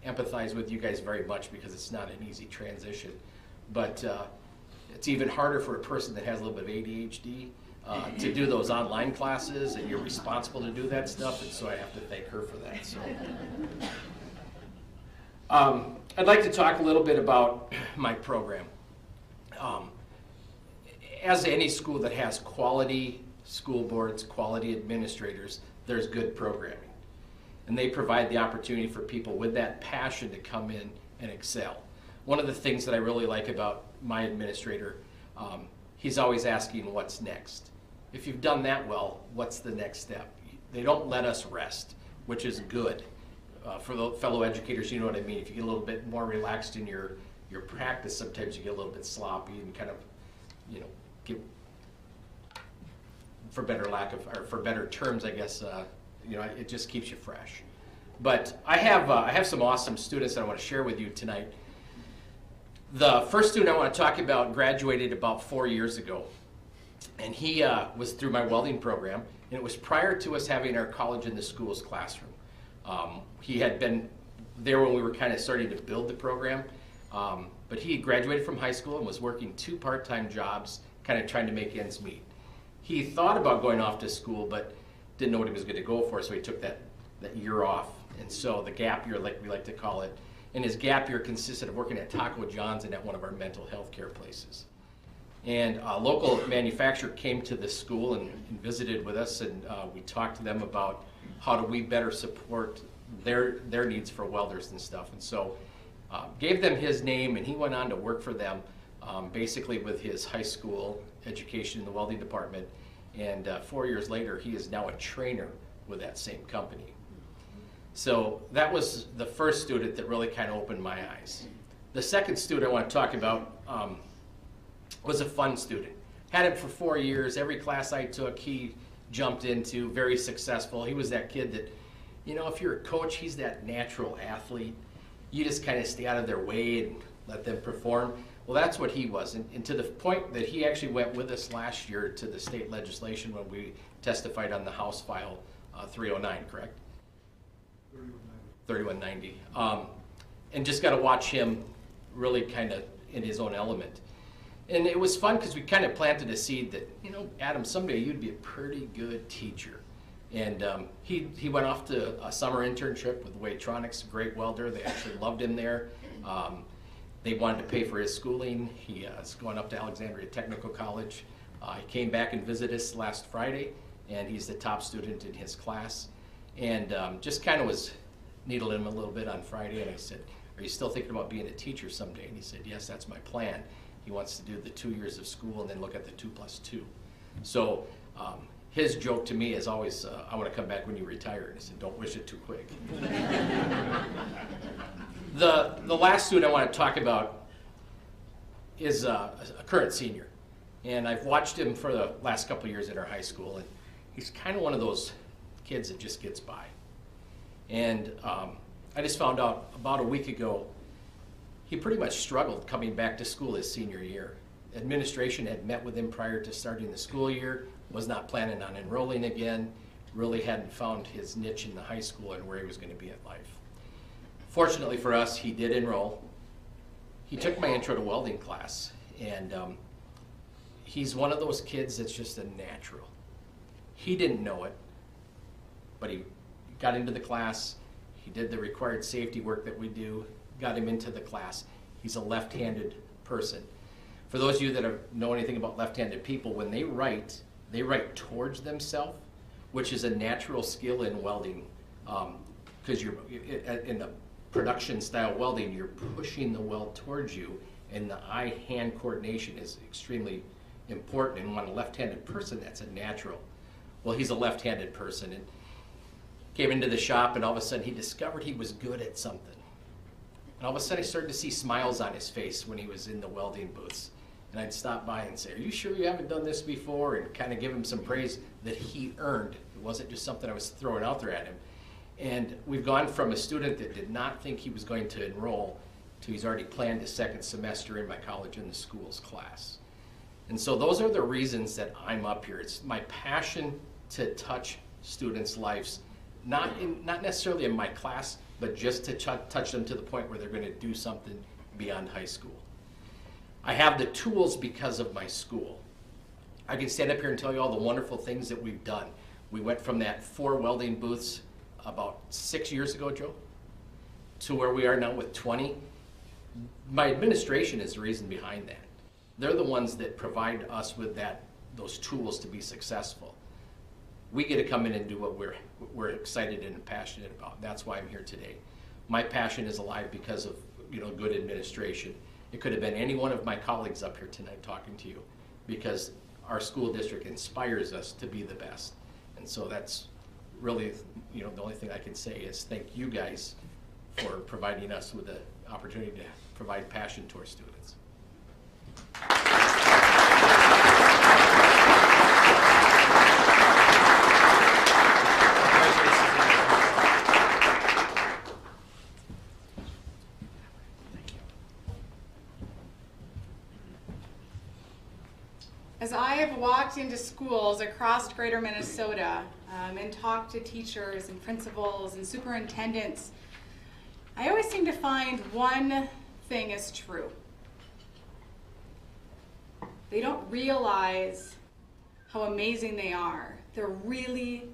empathize with you guys very much, because it's not an easy transition. But it's even harder for a person that has a little bit of ADHD to do those online classes, and you're responsible to do that stuff, and so I have to thank her for that. So, I'd like to talk a little bit about my program. As any school that has quality school boards, quality administrators, there's good programming. And they provide the opportunity for people with that passion to come in and excel. One of the things that I really like about my administrator, he's always asking what's next. If you've done that well, what's the next step? They don't let us rest, which is good. For the fellow educators, you know what I mean. If you get a little bit more relaxed in your practice, sometimes you get a little bit sloppy and kind of, get, for better terms, I guess, it just keeps you fresh. But I have some awesome students that I want to share with you tonight. The first student I want to talk about graduated about 4 years ago, and he was through my welding program, and it was prior to us having our college in the schools classroom. He had been there when we were kind of starting to build the program, But he graduated from high school and was working 2 part-time jobs, kind of trying to make ends meet. He thought about going off to school, but didn't know what he was going to go for, so he took that year off. And so the gap year, like we like to call it, and his gap year consisted of working at Taco John's and at one of our mental health care places. And a local manufacturer came to this school and visited with us, and we talked to them about how do we better support their needs for welders and stuff. And so gave them his name, and he went on to work for them basically with his high school education in the welding department. And 4 years later, he is now a trainer with that same company. So that was the first student that really kind of opened my eyes. The second student I want to talk about was a fun student. Had him for 4 years. Every class I took, he jumped into, very successful. He was that kid that, you know, if you're a coach, he's that natural athlete. You just kind of stay out of their way and let them perform. Well, that's what he was. And to the point that he actually went with us last year to the state legislation when we testified on the House File 309, correct? 3190. And just got to watch him really kind of in his own element. And it was fun because we kind of planted a seed that, you know, Adam, someday you'd be a pretty good teacher. And he went off to a summer internship with Waitronics, a great welder. They actually loved him there. They wanted to pay for his schooling. He is going up to Alexandria Technical College. He came back and visited us last Friday, and he's the top student in his class. And just kind of was needling him a little bit on Friday, and I said, are you still thinking about being a teacher someday? And he said, yes, that's my plan. He wants to do the 2 years of school and then look at the 2+2. So his joke to me is always, I want to come back when you retire. And I said, don't wish it too quick. The last student I want to talk about is a current senior. And I've watched him for the last couple of years at our high school. And he's kind of one of those kids that just gets by. And I just found out about a week ago, he pretty much struggled coming back to school his senior year. Administration had met with him prior to starting the school year, was not planning on enrolling again, really hadn't found his niche in the high school and where he was going to be in life. Fortunately for us, he did enroll. He took my intro to welding class, and he's one of those kids that's just a natural. He didn't know it, but he got into the class. He did the required safety work that we do, got him into the class. He's a left-handed person. For those of you that know anything about left-handed people, when they write towards themselves, which is a natural skill in welding, because you're in the production style welding, you're pushing the weld towards you, and the eye-hand coordination is extremely important. And when a left-handed person, that's a natural. Well, he's a left-handed person, and came into the shop, and all of a sudden he discovered he was good at something. And all of a sudden I started to see smiles on his face when he was in the welding booths. And I'd stop by and say, are you sure you haven't done this before? And kind of give him some praise that he earned. It wasn't just something I was throwing out there at him. And we've gone from a student that did not think he was going to enroll to he's already planned his second semester in my college in the schools class. And so those are the reasons that I'm up here. It's my passion to touch students' lives, not necessarily in my class, but just to touch them to the point where they're going to do something beyond high school. I have the tools because of my school. I can stand up here and tell you all the wonderful things that we've done. We went from that 4 welding booths about 6 years ago, Joe, to where we are now with 20. My administration is the reason behind that. They're the ones that provide us with those tools to be successful. We get to come in and do what we're excited and passionate about. That's why I'm here today. My passion is alive because of good administration. It could have been any one of my colleagues up here tonight talking to you, because our school district inspires us to be the best. And so that's really the only thing I can say is thank you guys for providing us with the opportunity to provide passion to our students. As I have walked into schools across Greater Minnesota and talked to teachers and principals and superintendents, I always seem to find one thing is true. They don't realize how amazing they are. They're really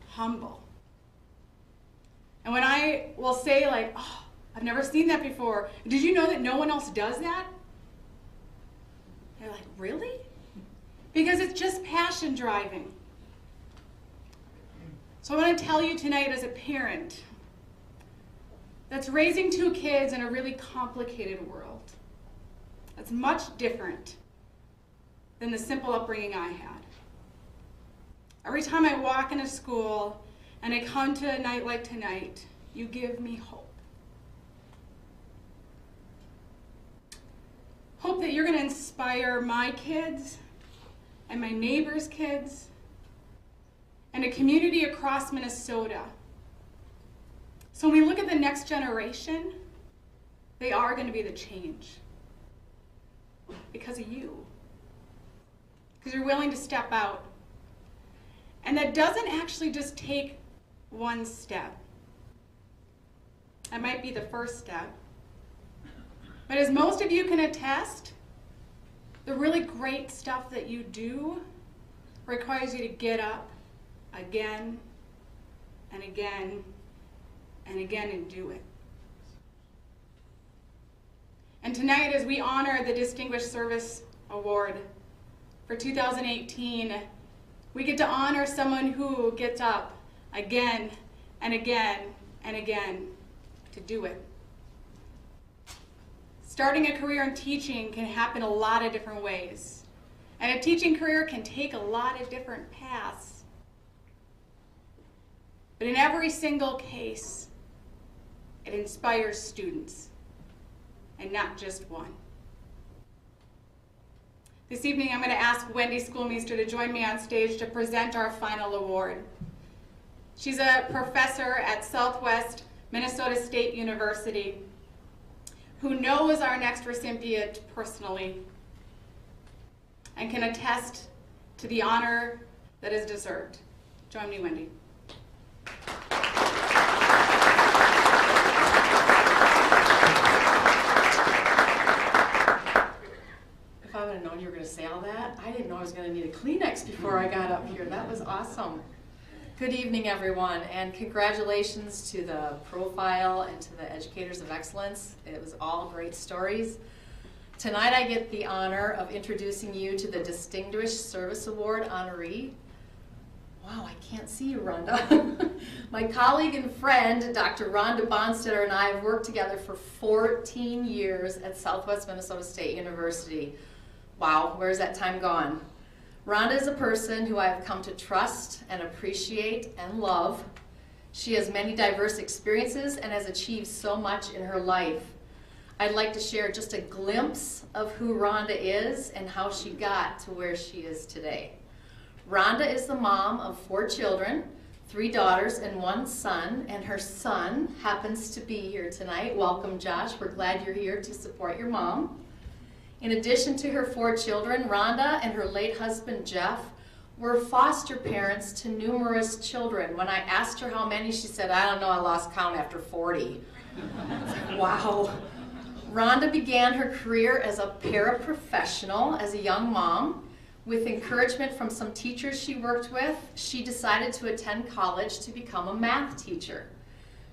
humble. And when I will say like, oh, I've never seen that before. Did you know that no one else does that? They're like, really? Because it's just passion driving. So I want to tell you tonight as a parent that's raising 2 kids in a really complicated world. That's much different than the simple upbringing I had. Every time I walk into school and I come to a night like tonight, you give me hope. Hope that you're going to inspire my kids and my neighbors' kids and a community across Minnesota. So when we look at the next generation, they are going to be the change because of you. Because you're willing to step out. And that doesn't actually just take one step. That might be the first step. But as most of you can attest, the really great stuff that you do requires you to get up again and again and again and do it. And tonight, as we honor the Distinguished Service Award for 2018, we get to honor someone who gets up again and again and again to do it. Starting a career in teaching can happen a lot of different ways. And a teaching career can take a lot of different paths. But in every single case, it inspires students, and not just one. This evening, I'm going to ask Wendy Schoolmeister to join me on stage to present our final award. She's a professor at Southwest Minnesota State University who knows our next recipient personally and can attest to the honor that is deserved. Join me, Wendy. If I would have known you were going to say all that, I didn't know I was going to need a Kleenex before I got up here. That was awesome. Good evening, everyone, and congratulations to the profile and to the Educators of Excellence. It was all great stories. Tonight I get the honor of introducing you to the Distinguished Service Award honoree. Wow, I can't see you, Rhonda. My colleague and friend, Dr. Rhonda Bonstetter, and I have worked together for 14 years at Southwest Minnesota State University. Wow, where's that time gone? Rhonda is a person who I have come to trust and appreciate and love. She has many diverse experiences and has achieved so much in her life. I'd like to share just a glimpse of who Rhonda is and how she got to where she is today. Rhonda is the mom of 4 children, 3 daughters and 1 son, and her son happens to be here tonight. Welcome, Josh. We're glad you're here to support your mom. In addition to her 4 children, Rhonda and her late husband, Jeff, were foster parents to numerous children. When I asked her how many, she said, I don't know, I lost count after 40. Wow. Rhonda began her career as a paraprofessional as a young mom. With encouragement from some teachers she worked with, she decided to attend college to become a math teacher.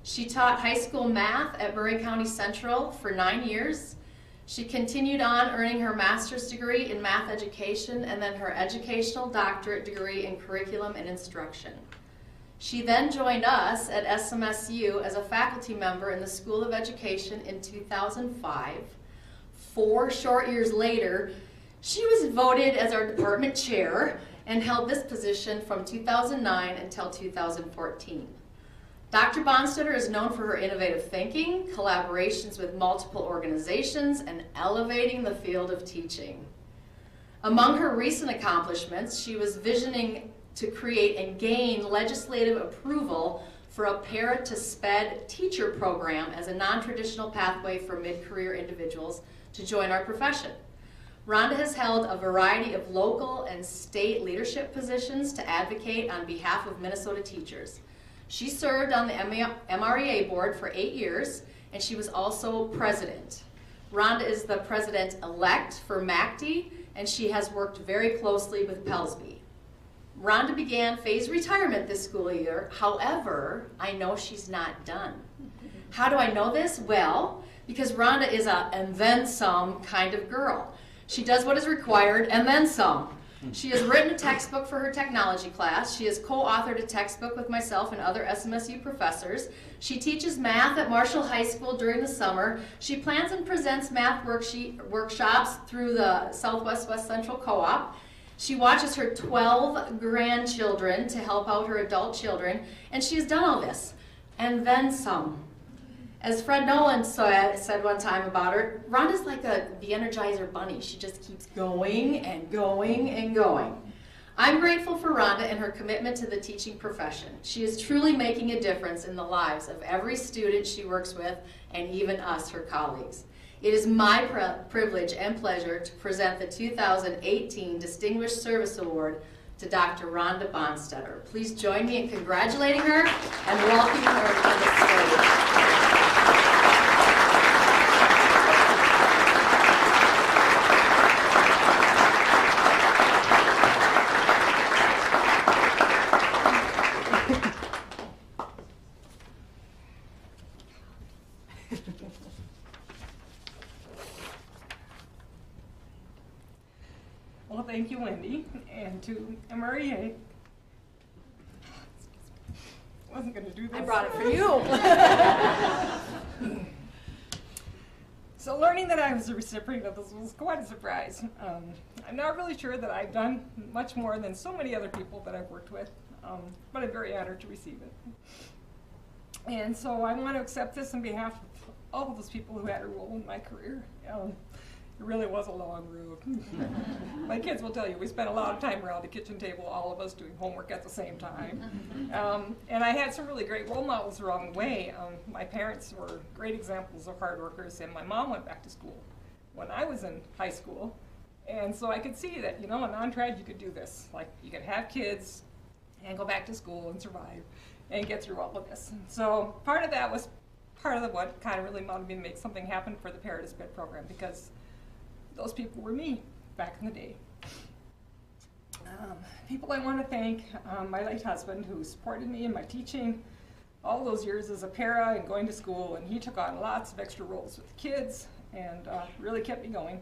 She taught high school math at Murray County Central for 9 years. She continued on earning her master's degree in math education and then her educational doctorate degree in curriculum and instruction. She then joined us at SMSU as a faculty member in the School of Education in 2005. 4 short years later, she was voted as our department chair and held this position from 2009 until 2014. Dr. Bonstetter is known for her innovative thinking, collaborations with multiple organizations, and elevating the field of teaching. Among her recent accomplishments, she was visioning to create and gain legislative approval for a para to SPED teacher program as a non-traditional pathway for mid-career individuals to join our profession. Rhonda has held a variety of local and state leadership positions to advocate on behalf of Minnesota teachers. She served on the MREA board for 8 years, and she was also president. Rhonda is the president-elect for MACD, and she has worked very closely with Pelsby. Rhonda began phased retirement this school year. However, I know she's not done. How do I know this? Well, because Rhonda is a and then some kind of girl. She does what is required and then some. She has written a textbook for her technology class. She has co-authored a textbook with myself and other SMSU professors. She teaches math at Marshall High School during the summer. She plans and presents math workshops through the Southwest West Central Co-op. She watches her 12 grandchildren to help out her adult children, and she has done all this, and then some. As Fred Nolan said one time about her, Rhonda's like the Energizer Bunny. She just keeps going and going and going. I'm grateful for Rhonda and her commitment to the teaching profession. She is truly making a difference in the lives of every student she works with, and even us, her colleagues. It is my privilege and pleasure to present the 2018 Distinguished Service Award to Dr. Rhonda Bonstetter. Please join me in congratulating her and welcoming her to the stage. Well, thank you, Wendy, and to MREA. I wasn't going to do this. I brought it for you. So learning that I was a recipient of this was quite a surprise. I'm not really sure that I've done much more than so many other people that I've worked with, but I'm very honored to receive it. And so I want to accept this on behalf of all of those people who had a role in my career. It really was a long road. My kids will tell you, we spent a lot of time around the kitchen table, all of us doing homework at the same time. And I had some really great role models along the way. My parents were great examples of hard workers, and my mom went back to school when I was in high school. And so I could see that, you know, in on-trad you could do this. Like, you could have kids and go back to school and survive and get through all of this. So part of that was part of what kind of really motivated me to make something happen for the Parent-a-Spit program, because those people were me back in the day. People I want to thank, my late husband, who supported me in my teaching all those years as a para and going to school, and he took on lots of extra roles with the kids and really kept me going.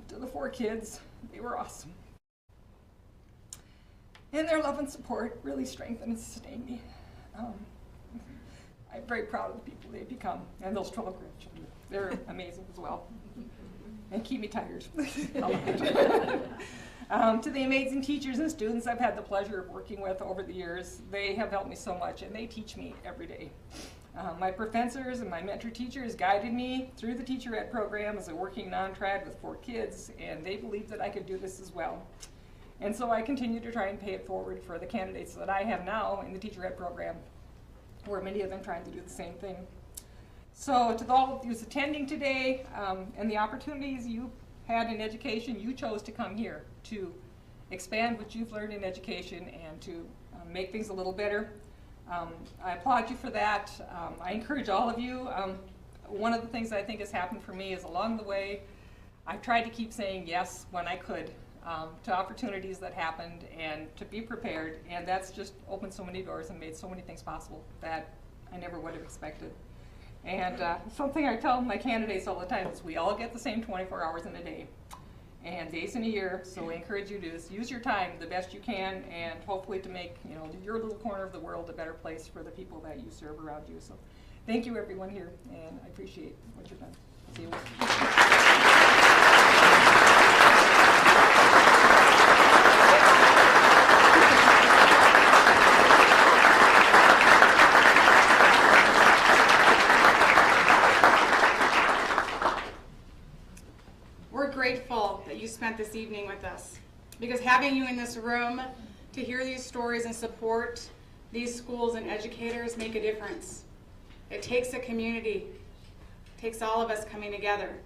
To the 4 kids, they were awesome. And their love and support really strengthened and sustained me. I'm very proud of the people they've become, and those 12 grandchildren. They're amazing as well. And keep me tired. To the amazing teachers and students I've had the pleasure of working with over the years, they have helped me so much, and they teach me every day. My professors and my mentor teachers guided me through the teacher ed program as a working non-trad with 4 kids, and they believed that I could do this as well. And so I continue to try and pay it forward for the candidates that I have now in the teacher ed program, where many of them trying to do the same thing. So to all of you attending today, and the opportunities you had in education, you chose to come here to expand what you've learned in education and to make things a little better. I applaud you for that. I encourage all of you. One of the things I think has happened for me is along the way, I've tried to keep saying yes when I could to opportunities that happened and to be prepared, and that's just opened so many doors and made so many things possible that I never would have expected. And something I tell my candidates all the time is we all get the same 24 hours in a day and days in a year, so I encourage you to just use your time the best you can, and hopefully to make, you know, your little corner of the world a better place for the people that you serve around you. So thank you everyone here, and I appreciate what you've done. See you. Grateful that you spent this evening with us, because having you in this room to hear these stories and support these schools and educators make a difference. It takes a community, it takes all of us coming together.